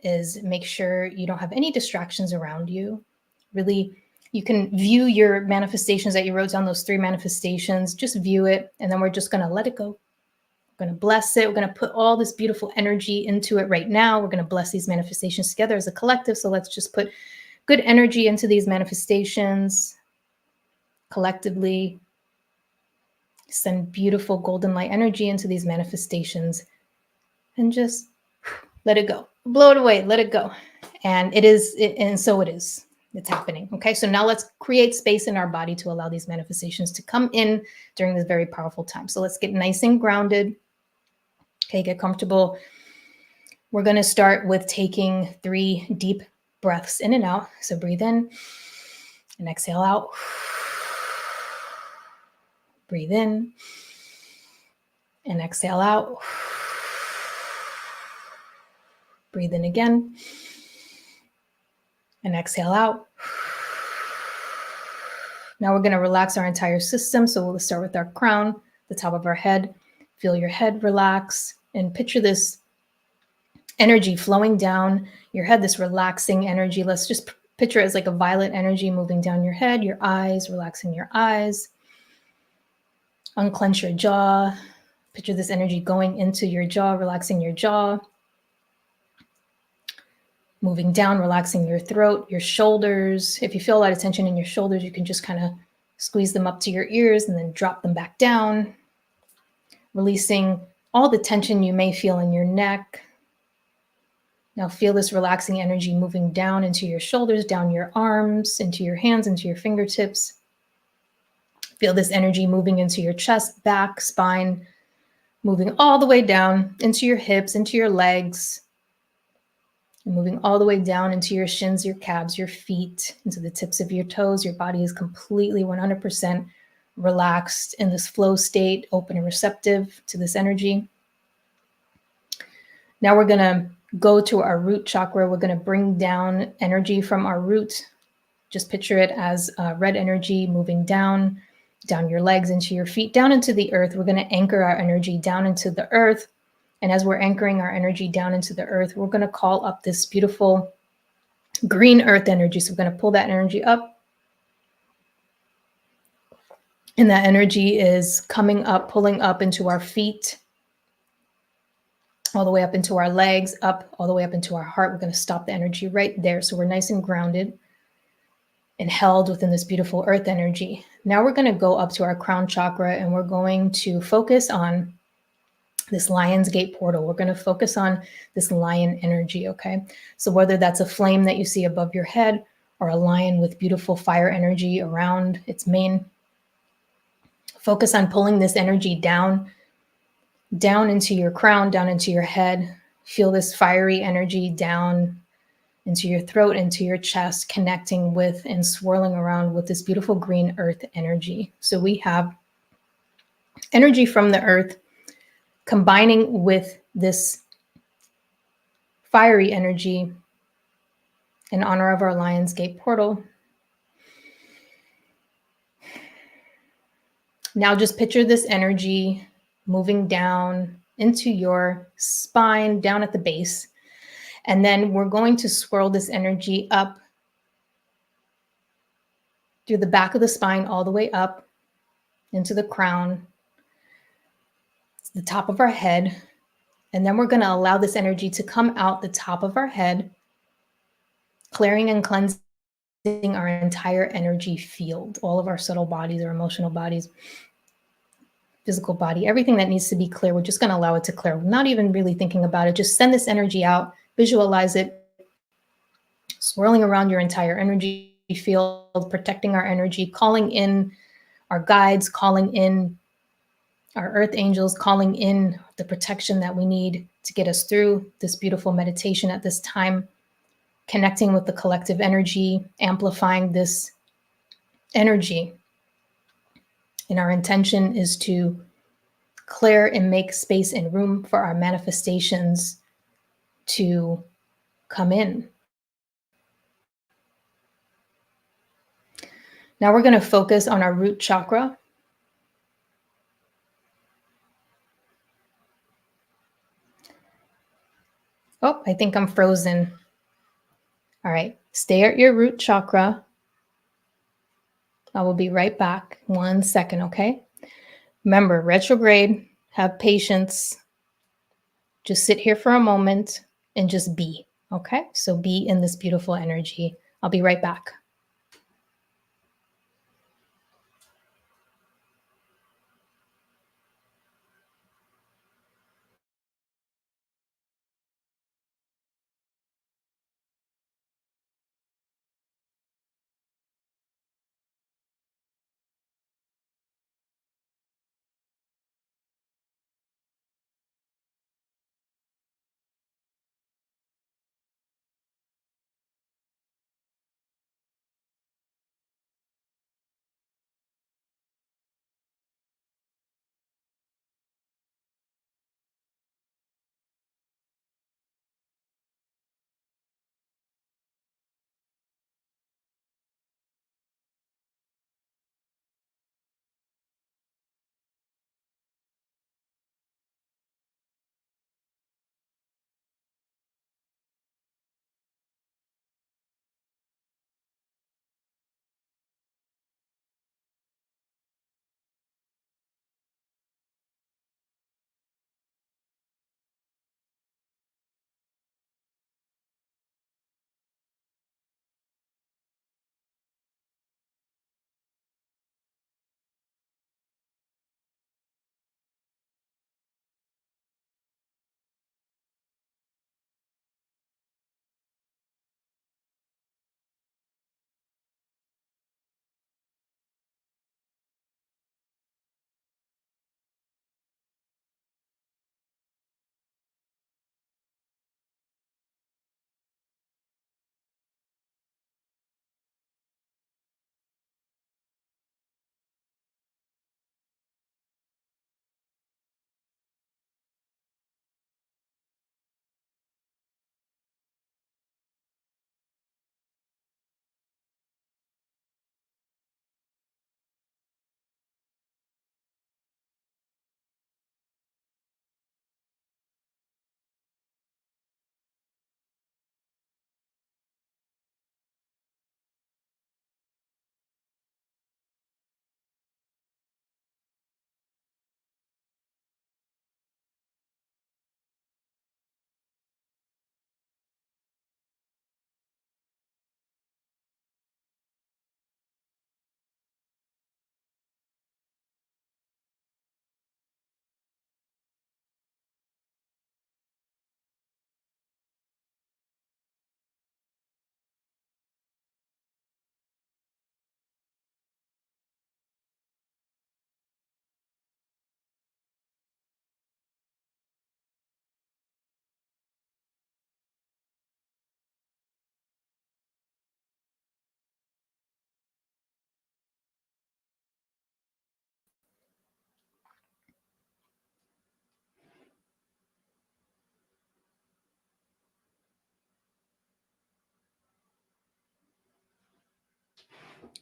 S1: is make sure you don't have any distractions around you. Really, you can view your manifestations that you wrote down, those 3 manifestations, just view it. And then we're just going to let it go. We're going to bless it. We're going to put all this beautiful energy into it right now. We're going to bless these manifestations together as a collective. So let's just put good energy into these manifestations collectively. Send beautiful golden light energy into these manifestations and just let it go. Blow it away. Let it go. And so it is. It's happening. Okay. So now let's create space in our body to allow these manifestations to come in during this very powerful time. So let's get nice and grounded. Okay. Get comfortable. We're going to start with taking 3 deep breaths in and out. So breathe in and exhale out. Breathe in and exhale out. Breathe in again and exhale out. Now we're going to relax our entire system. So we'll start with our crown, the top of our head. Feel your head relax and picture this energy flowing down your head, this relaxing energy. Let's just picture it as like a violet energy moving down your head, your eyes, relaxing your eyes. Unclench your jaw. Picture this energy going into your jaw, relaxing your jaw. Moving down, relaxing your throat, your shoulders. If you feel a lot of tension in your shoulders, you can just kind of squeeze them up to your ears and then drop them back down. releasing all the tension you may feel in your neck. Now feel this relaxing energy moving down into your shoulders, down your arms, into your hands, into your fingertips. Feel this energy moving into your chest, back, spine, moving all the way down into your hips, into your legs, and moving all the way down into your shins, your calves, your feet, into the tips of your toes. Your body is completely 100% relaxed in this flow state, open and receptive to this energy. Now we're going to go to our root chakra. We're going to bring down energy from our root. Just picture it as red energy moving down your legs, into your feet, down into the earth. We're going to anchor our energy down into the earth. And as we're anchoring our energy down into the earth, we're going to call up this beautiful green earth energy. So we're going to pull that energy up. And that energy is coming up, pulling up into our feet, all the way up into our legs, up all the way up into our heart. We're going to stop the energy right there. So we're nice and grounded and held within this beautiful earth energy. Now we're going to go up to our crown chakra and we're going to focus on this lion's gate portal. We're going to focus on this lion energy, okay? So whether that's a flame that you see above your head or a lion with beautiful fire energy around its mane, focus on pulling this energy down into your crown, down into your head. Feel this fiery energy down into your throat, into your chest, connecting with and swirling around with this beautiful green earth energy. So we have energy from the earth combining with this fiery energy in honor of our Lion's Gate portal. Now just picture this energy moving down into your spine, down at the base. And then we're going to swirl this energy up through the back of the spine, all the way up into the crown, the top of our head. And then we're going to allow this energy to come out the top of our head, clearing and cleansing our entire energy field, all of our subtle bodies, our emotional bodies, physical body, everything that needs to be clear. We're just going to allow it to clear. We're not even really thinking about it. Just send this energy out, visualize it, swirling around your entire energy field, protecting our energy, calling in our guides, calling in our earth angels, calling in the protection that we need to get us through this beautiful meditation at this time, connecting with the collective energy, amplifying this energy. And our intention is to clear and make space and room for our manifestations to come in. Now we're going to focus on our root chakra. Oh, I think I'm frozen. All right, stay at your root chakra. I will be right back. 1 second, okay? Remember, retrograde, have patience. Just sit here for a moment and just be, okay? So be in this beautiful energy. I'll be right back.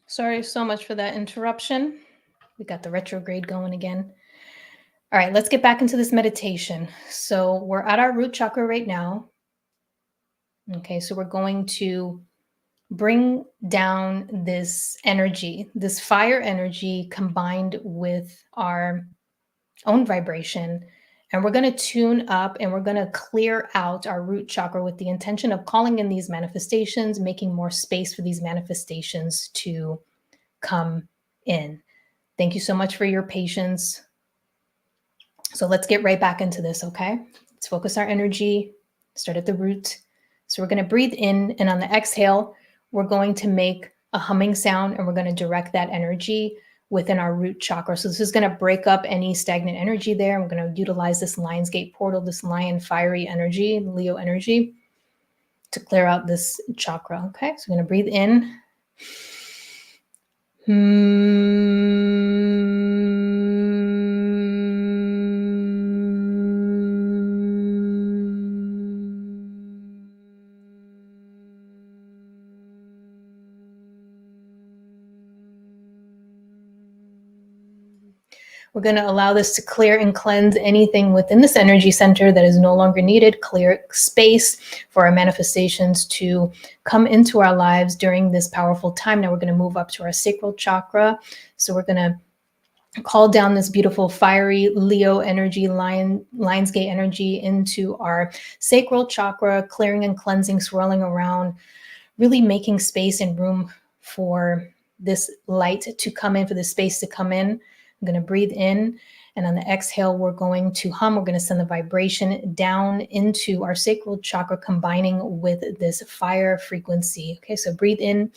S1: Sorry so much for that interruption. We got the retrograde going again. All right, let's get back into this meditation. So we're at our root chakra right now. Okay, so we're going to bring down this energy, this fire energy combined with our own vibration. And we're going to tune up and we're going to clear out our root chakra with the intention of calling in these manifestations, making more space for these manifestations to come in. Thank you so much for your patience. So let's get right back into this, okay? Let's focus our energy, start at the root. So we're going to breathe in, and on the exhale, we're going to make a humming sound, and we're going to direct that energy within our root chakra. So this is going to break up any stagnant energy there. We're going to utilize this Lion's Gate portal, this lion fiery energy, Leo energy, to clear out this chakra, okay? So we're going to breathe in. We're going to allow this to clear and cleanse anything within this energy center that is no longer needed, clear space for our manifestations to come into our lives during this powerful time. Now we're going to move up to our sacral chakra. So we're going to call down this beautiful fiery Leo energy, Lion's Gate energy into our sacral chakra, clearing and cleansing, swirling around, really making space and room for this light to come in, for this space to come in. I'm going to breathe in, and on the exhale, we're going to hum. We're going to send the vibration down into our sacral chakra, combining with this fire frequency. Okay, so breathe in.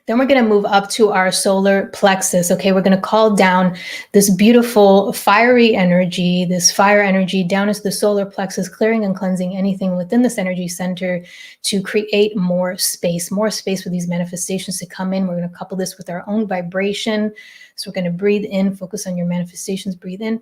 S1: Then we're going to move up to our solar plexus. Okay, we're going to call down this beautiful fiery energy, this fire energy down into the solar plexus, clearing and cleansing anything within this energy center to create more space for these manifestations to come in. We're going to couple this with our own vibration. So we're going to breathe in, focus on your manifestations, breathe in.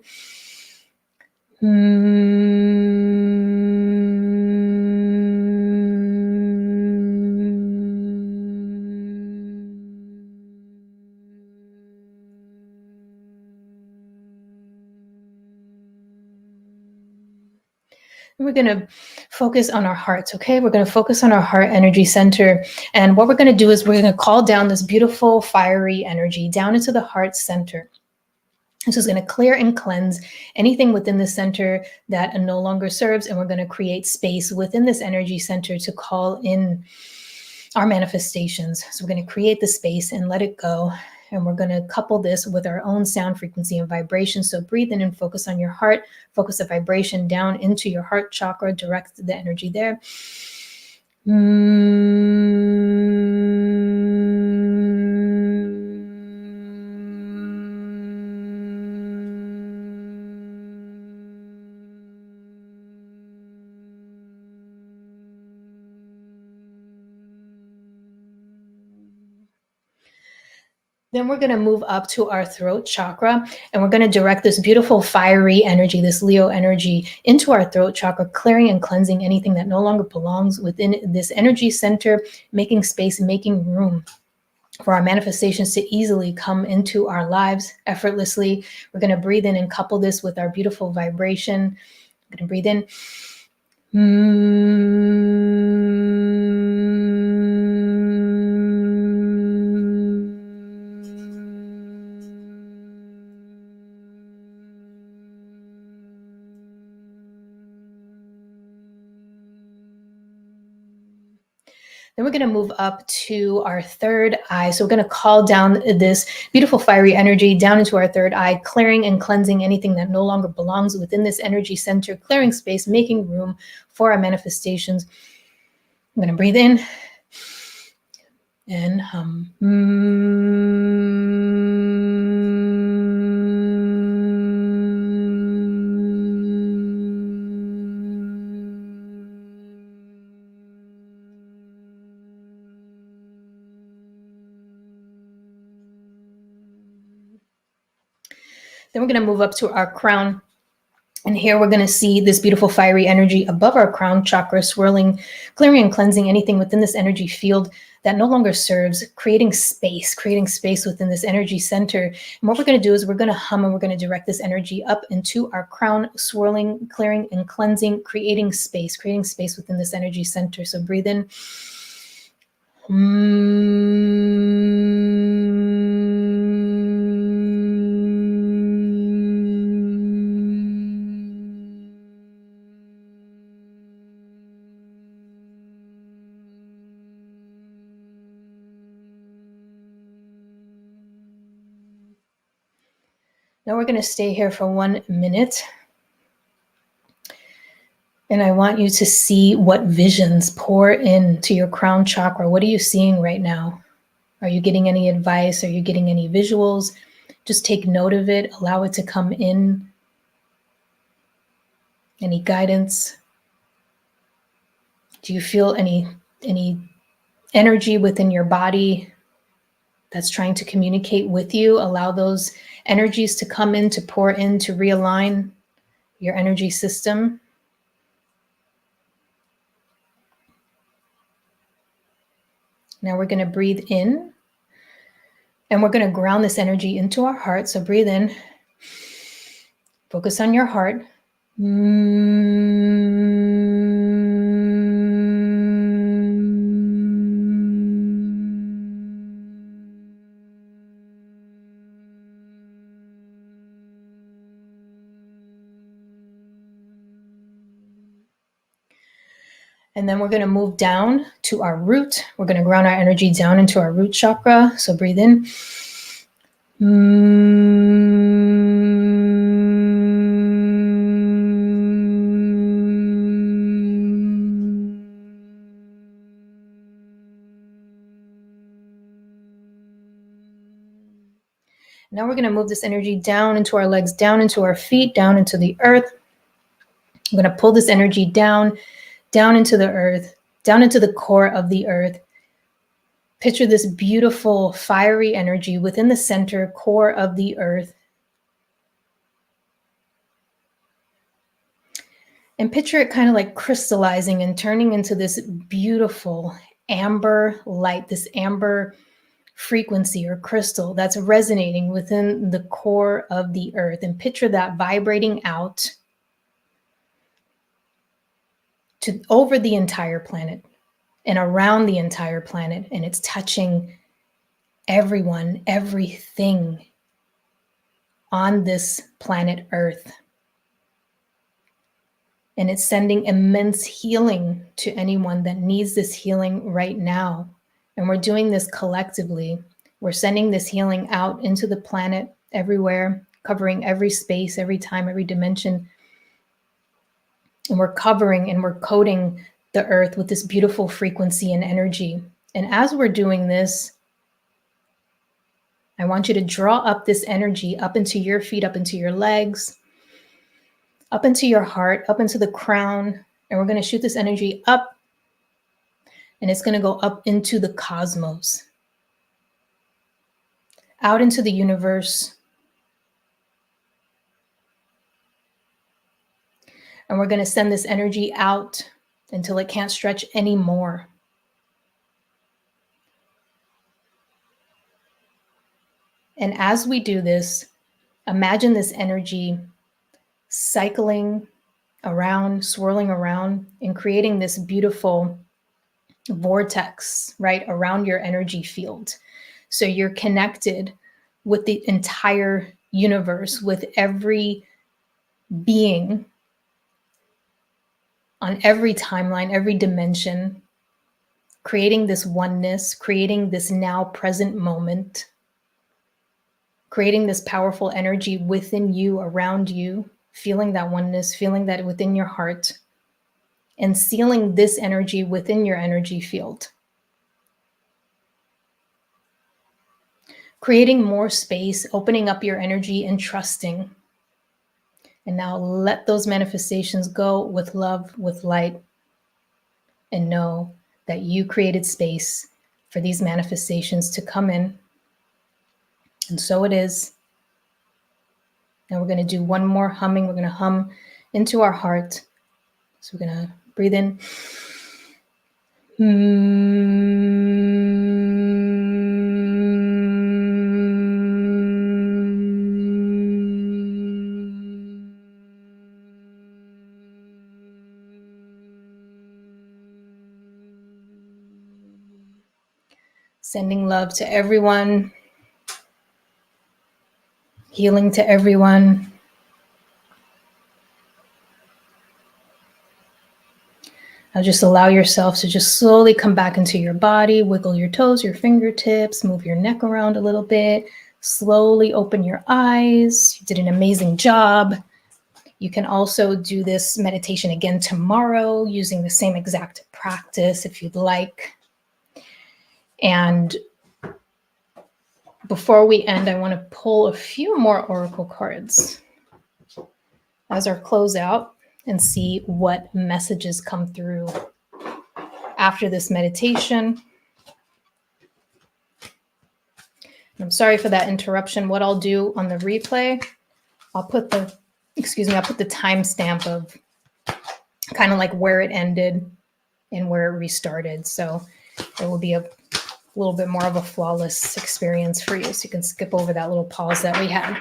S1: We're going to focus on our hearts, okay? We're going to focus on our heart energy center. And what we're going to do is we're going to call down this beautiful fiery energy down into the heart center. This is going to clear and cleanse anything within the center that no longer serves. And we're going to create space within this energy center to call in our manifestations. So we're going to create the space and let it go. And we're going to couple this with our own sound frequency and vibration. So breathe in and focus on your heart, focus the vibration down into your heart chakra, direct the energy there. Then we're going to move up to our throat chakra, and we're going to direct this beautiful fiery energy, this Leo energy, into our throat chakra, clearing and cleansing anything that no longer belongs within this energy center, making space and making room for our manifestations to easily come into our lives effortlessly. We're going to breathe in and couple this with our beautiful vibration. I'm going to breathe in. Then we're going to move up to our third eye. So we're going to call down this beautiful fiery energy down into our third eye, clearing and cleansing anything that no longer belongs within this energy center, clearing space, making room for our manifestations. I'm going to breathe in and hum. Then we're going to move up to our crown. And here we're going to see this beautiful fiery energy above our crown chakra, swirling, clearing and cleansing anything within this energy field that no longer serves, creating space within this energy center. And what we're going to do is we're going to hum and we're going to direct this energy up into our crown, swirling, clearing and cleansing, creating space within this energy center. So breathe in. Now we're going to stay here for 1 minute. And I want you to see what visions pour into your crown chakra. What are you seeing right now? Are you getting any advice? Are you getting any visuals? Just take note of it. Allow it to come in. Any guidance? Do you feel any energy within your body that's trying to communicate with you? Allow those energies to come in, to pour in, to realign your energy system. Now we're going to breathe in and we're going to ground this energy into our heart. So breathe in, focus on your heart. And then we're going to move down to our root. We're going to ground our energy down into our root chakra. So breathe in. Now we're going to move this energy down into our legs, down into our feet, down into the earth. I'm going to pull this energy down into the earth, down into the core of the earth. Picture this beautiful fiery energy within the center core of the earth. And picture it kind of like crystallizing and turning into this beautiful amber light, this amber frequency or crystal that's resonating within the core of the earth. And picture that vibrating out to over the entire planet and around the entire planet. And it's touching everyone, everything on this planet Earth. And it's sending immense healing to anyone that needs this healing right now. And we're doing this collectively. We're sending this healing out into the planet everywhere, covering every space, every time, every dimension. And we're covering and we're coating the earth with this beautiful frequency and energy. And as we're doing this, I want you to draw up this energy up into your feet, up into your legs, up into your heart, up into the crown. And we're going to shoot this energy up. And it's going to go up into the cosmos, out into the universe. And we're going to send this energy out until it can't stretch anymore. And as we do this, imagine this energy cycling around, swirling around, and creating this beautiful vortex right around your energy field. So you're connected with the entire universe, with every being on every timeline, every dimension, creating this oneness, creating this now present moment, creating this powerful energy within you, around you, feeling that oneness, feeling that within your heart, and sealing this energy within your energy field. Creating more space, opening up your energy and trusting. And now let those manifestations go with love, with light, and know that you created space for these manifestations to come in. And so it is. Now we're going to do one more humming. We're going to hum into our heart. So we're going to breathe in. Sending love to everyone. Healing to everyone. Now just allow yourself to just slowly come back into your body, wiggle your toes, your fingertips, move your neck around a little bit, slowly open your eyes. You did an amazing job. You can also do this meditation again tomorrow using the same exact practice if you'd like. And before we end, I want to pull a few more oracle cards as our closeout and see what messages come through after this meditation. I'm sorry for that interruption. What I'll do on the replay, I'll put the timestamp of kind of like where it ended and where it restarted. So it will be a little bit more of a flawless experience for you. So you can skip over that little pause that we had.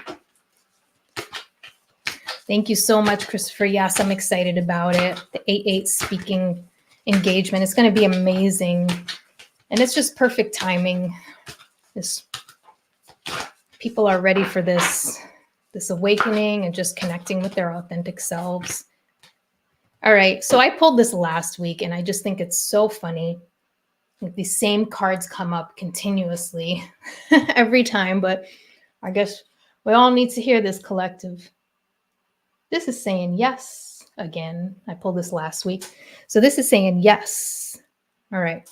S1: Thank you so much, Christopher. Yes, I'm excited about it. The 8/8 speaking engagement is going to be amazing. And it's just perfect timing. People are ready for this awakening and just connecting with their authentic selves. All right, so I pulled this last week and I just think it's so funny. These same cards come up continuously every time, but I guess we all need to hear this collective. This is saying yes again. I pulled this last week. So this is saying yes. All right.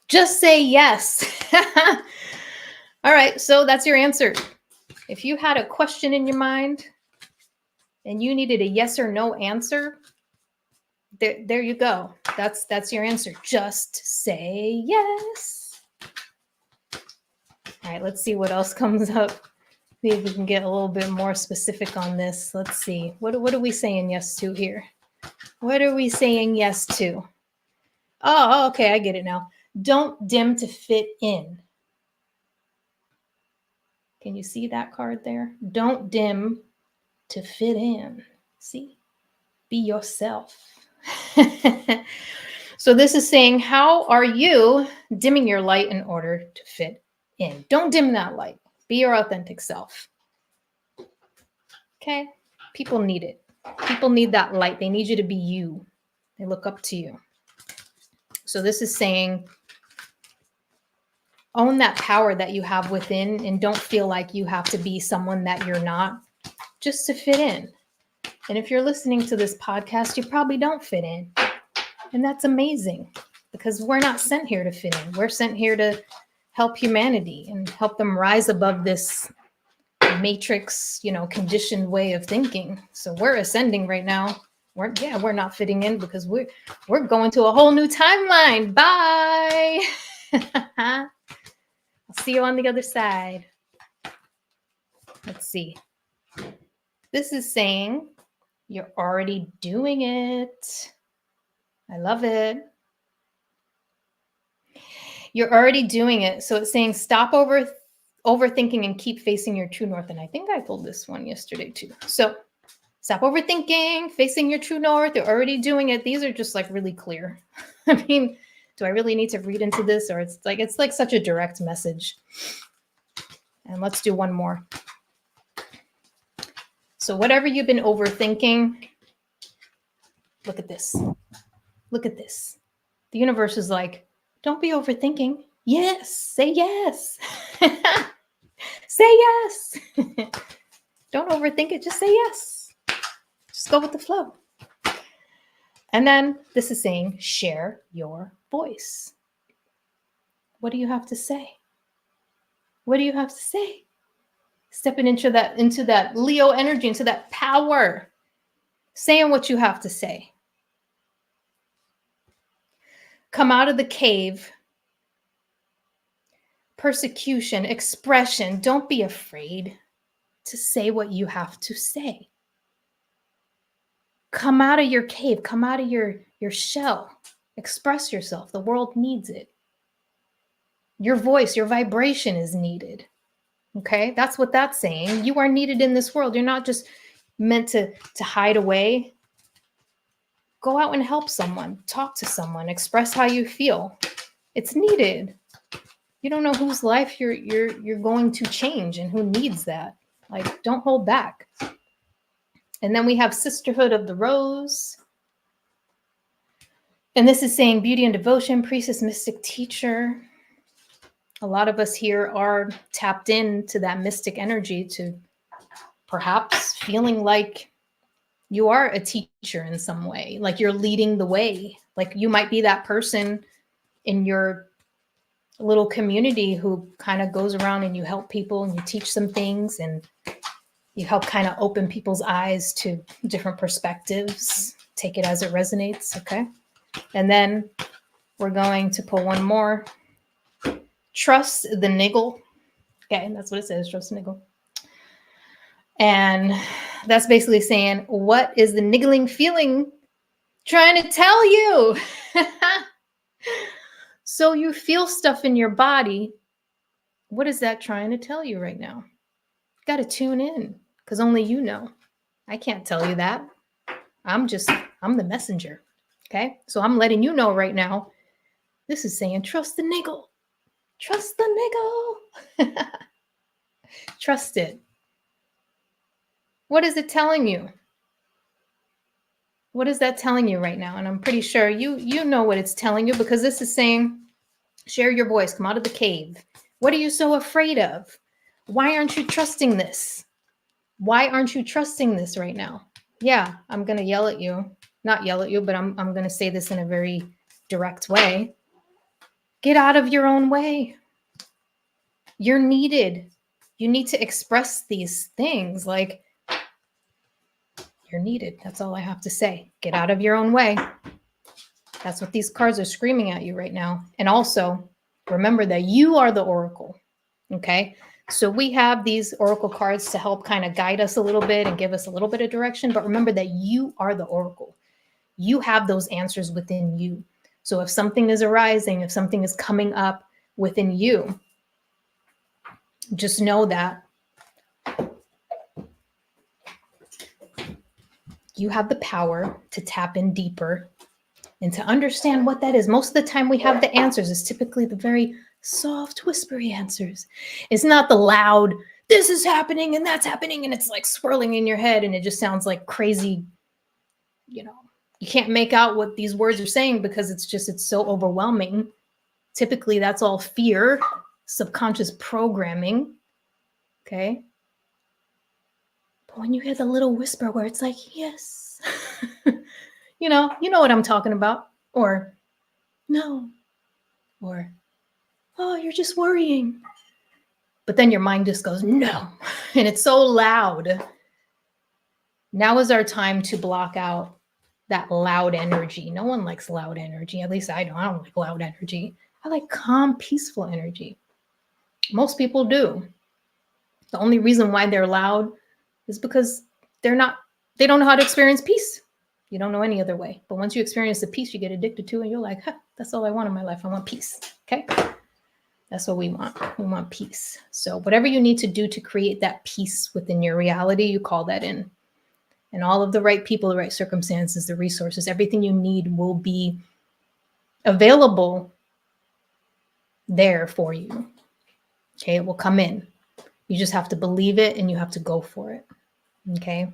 S1: Just say yes. All right, so that's your answer. If you had a question in your mind and you needed a yes or no answer, there you go. That's your answer. Just say yes. All right, let's see what else comes up. See if we can get a little bit more specific on this. Let's see. What are we saying yes to here? What are we saying yes to? Oh, okay, I get it now. Don't dim to fit in. Can you see that card there? Don't dim to fit in. See? Be yourself. So this is saying, how are you dimming your light in order to fit in? Don't dim that light. Be your authentic self. Okay? People need it. People need that light. They need you to be you. They look up to you. So this is saying, own that power that you have within and don't feel like you have to be someone that you're not just to fit in. And if you're listening to this podcast, you probably don't fit in. And that's amazing because we're not sent here to fit in. We're sent here to help humanity and help them rise above this matrix, conditioned way of thinking. So we're ascending right now. We're not fitting in because we're going to a whole new timeline. Bye. I'll see you on the other side. Let's see. This is saying you're already doing it. I love it. You're already doing it. So it's saying stop overthinking and keep facing your true north. And I think I pulled this one yesterday too. So stop overthinking, facing your true north. You're already doing it. These are just like really clear. I mean, do I really need to read into this? Or it's like such a direct message. And let's do one more. So whatever you've been overthinking, look at this. Look at this. The universe is like, don't be overthinking. Yes, say yes. Say yes. Don't overthink it. Just say yes. Just go with the flow. And then this is saying, share your voice. What do you have to say? What do you have to say? Stepping into that Leo energy, into that power. Saying what you have to say. Come out of the cave. Persecution, expression. Don't be afraid. to say what you have to say. Come out of your cave, come out of your shell, express yourself. The world needs it. Your voice, your vibration is needed. Okay, that's what that's saying. You are needed in this world. You're not just meant to hide away. Go out and help someone, talk to someone, express how you feel. It's needed. You don't know whose life you're going to change and who needs that. Like, don't hold back. And then we have Sisterhood of the Rose. And this is saying beauty and devotion, priestess, mystic, teacher. A lot of us here are tapped into that mystic energy, to perhaps feeling like you are a teacher in some way, like you're leading the way. Like you might be that person in your little community who kind of goes around and you help people and you teach them things and you help kind of open people's eyes to different perspectives. Take it as it resonates, okay? And then we're going to pull one more. Trust the niggle. Okay, that's what it says, trust the niggle. And that's basically saying, what is the niggling feeling trying to tell you? So you feel stuff in your body. What is that trying to tell you right now? You got to tune in, because only you know. I can't tell you that. I'm the messenger. Okay, so I'm letting you know right now. This is saying, trust the niggle. Trust the niggle. Trust it. What is it telling you? What is that telling you right now? And I'm pretty sure you know what it's telling you, because this is saying, share your voice, come out of the cave. What are you so afraid of? Why aren't you trusting this? Why aren't you trusting this right now? Yeah, I'm going to yell at you. Not yell at you, but I'm going to say this in a very direct way. Get out of your own way. You're needed. You need to express these things. Like, you're needed. That's all I have to say. Get out of your own way. That's what these cards are screaming at you right now. And also, remember that you are the oracle. Okay? So we have these oracle cards to help kind of guide us a little bit and give us a little bit of direction. But remember that you are the oracle. You have those answers within you. So if something is arising, if something is coming up within you, just know that you have the power to tap in deeper and to understand what that is. Most of the time we have the answers. It's typically the very soft, whispery answers. It's not the loud, this is happening and that's happening, and it's like swirling in your head and it just sounds like crazy. You can't make out what these words are saying because it's so overwhelming. Typically that's all fear, subconscious programming. Okay. But when you hear the little whisper where it's like, yes, you know what I'm talking about. Or no. Or, oh, you're just worrying. But then your mind just goes, no. And it's so loud. Now is our time to block out that loud energy. No one likes loud energy. At least I don't. I don't like loud energy. I like calm, peaceful energy. Most people do. The only reason why they're loud is because they don't know how to experience peace. You don't know any other way. But once you experience the peace, you get addicted to it. And you're like, that's all I want in my life. I want peace. Okay. That's what we want. We want peace. So whatever you need to do to create that peace within your reality, you call that in. And all of the right people, the right circumstances, the resources, everything you need will be available there for you. Okay. It will come in. You just have to believe it and you have to go for it. Okay.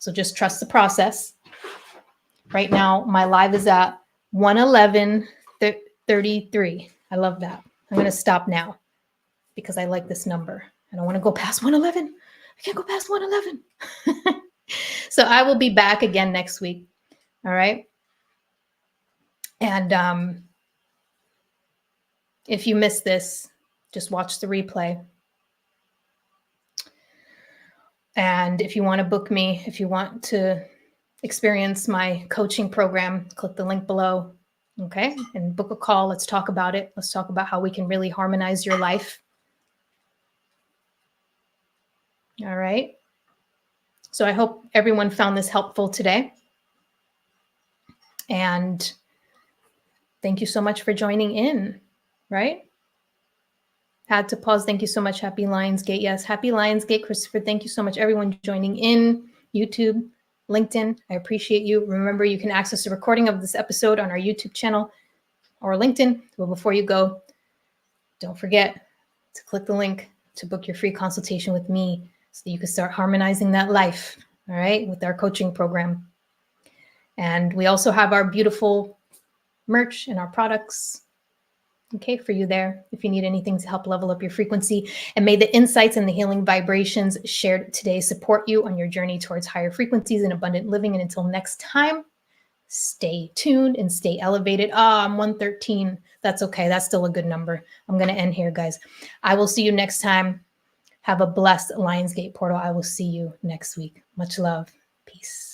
S1: So just trust the process. Right now, my live is at 111:33. I love that. I'm going to stop now because I like this number. I don't want to go past 111. I can't go past 111. So I will be back again next week. All right. And if you missed this, just watch the replay. And if you want to book me, if you want to experience my coaching program, click the link below. Okay. And book a call. Let's talk about it. Let's talk about how we can really harmonize your life. All right. So I hope everyone found this helpful today. And thank you so much for joining in, right? Had to pause. Thank you so much. Happy Lionsgate. Yes, happy Lionsgate, Christopher. Thank you so much, everyone joining in, YouTube, LinkedIn. I appreciate you. Remember, you can access a recording of this episode on our YouTube channel or LinkedIn. But before you go, don't forget to click the link to book your free consultation with me so that you can start harmonizing that life, all right, with our coaching program. And we also have our beautiful merch and our products, okay, for you there if you need anything to help level up your frequency. And may the insights and the healing vibrations shared today support you on your journey towards higher frequencies and abundant living. And until next time, stay tuned and stay elevated. I'm 113. That's okay. That's still a good number. I'm going to end here, guys. I will see you next time. Have a blessed Lionsgate portal. I will see you next week. Much love. Peace.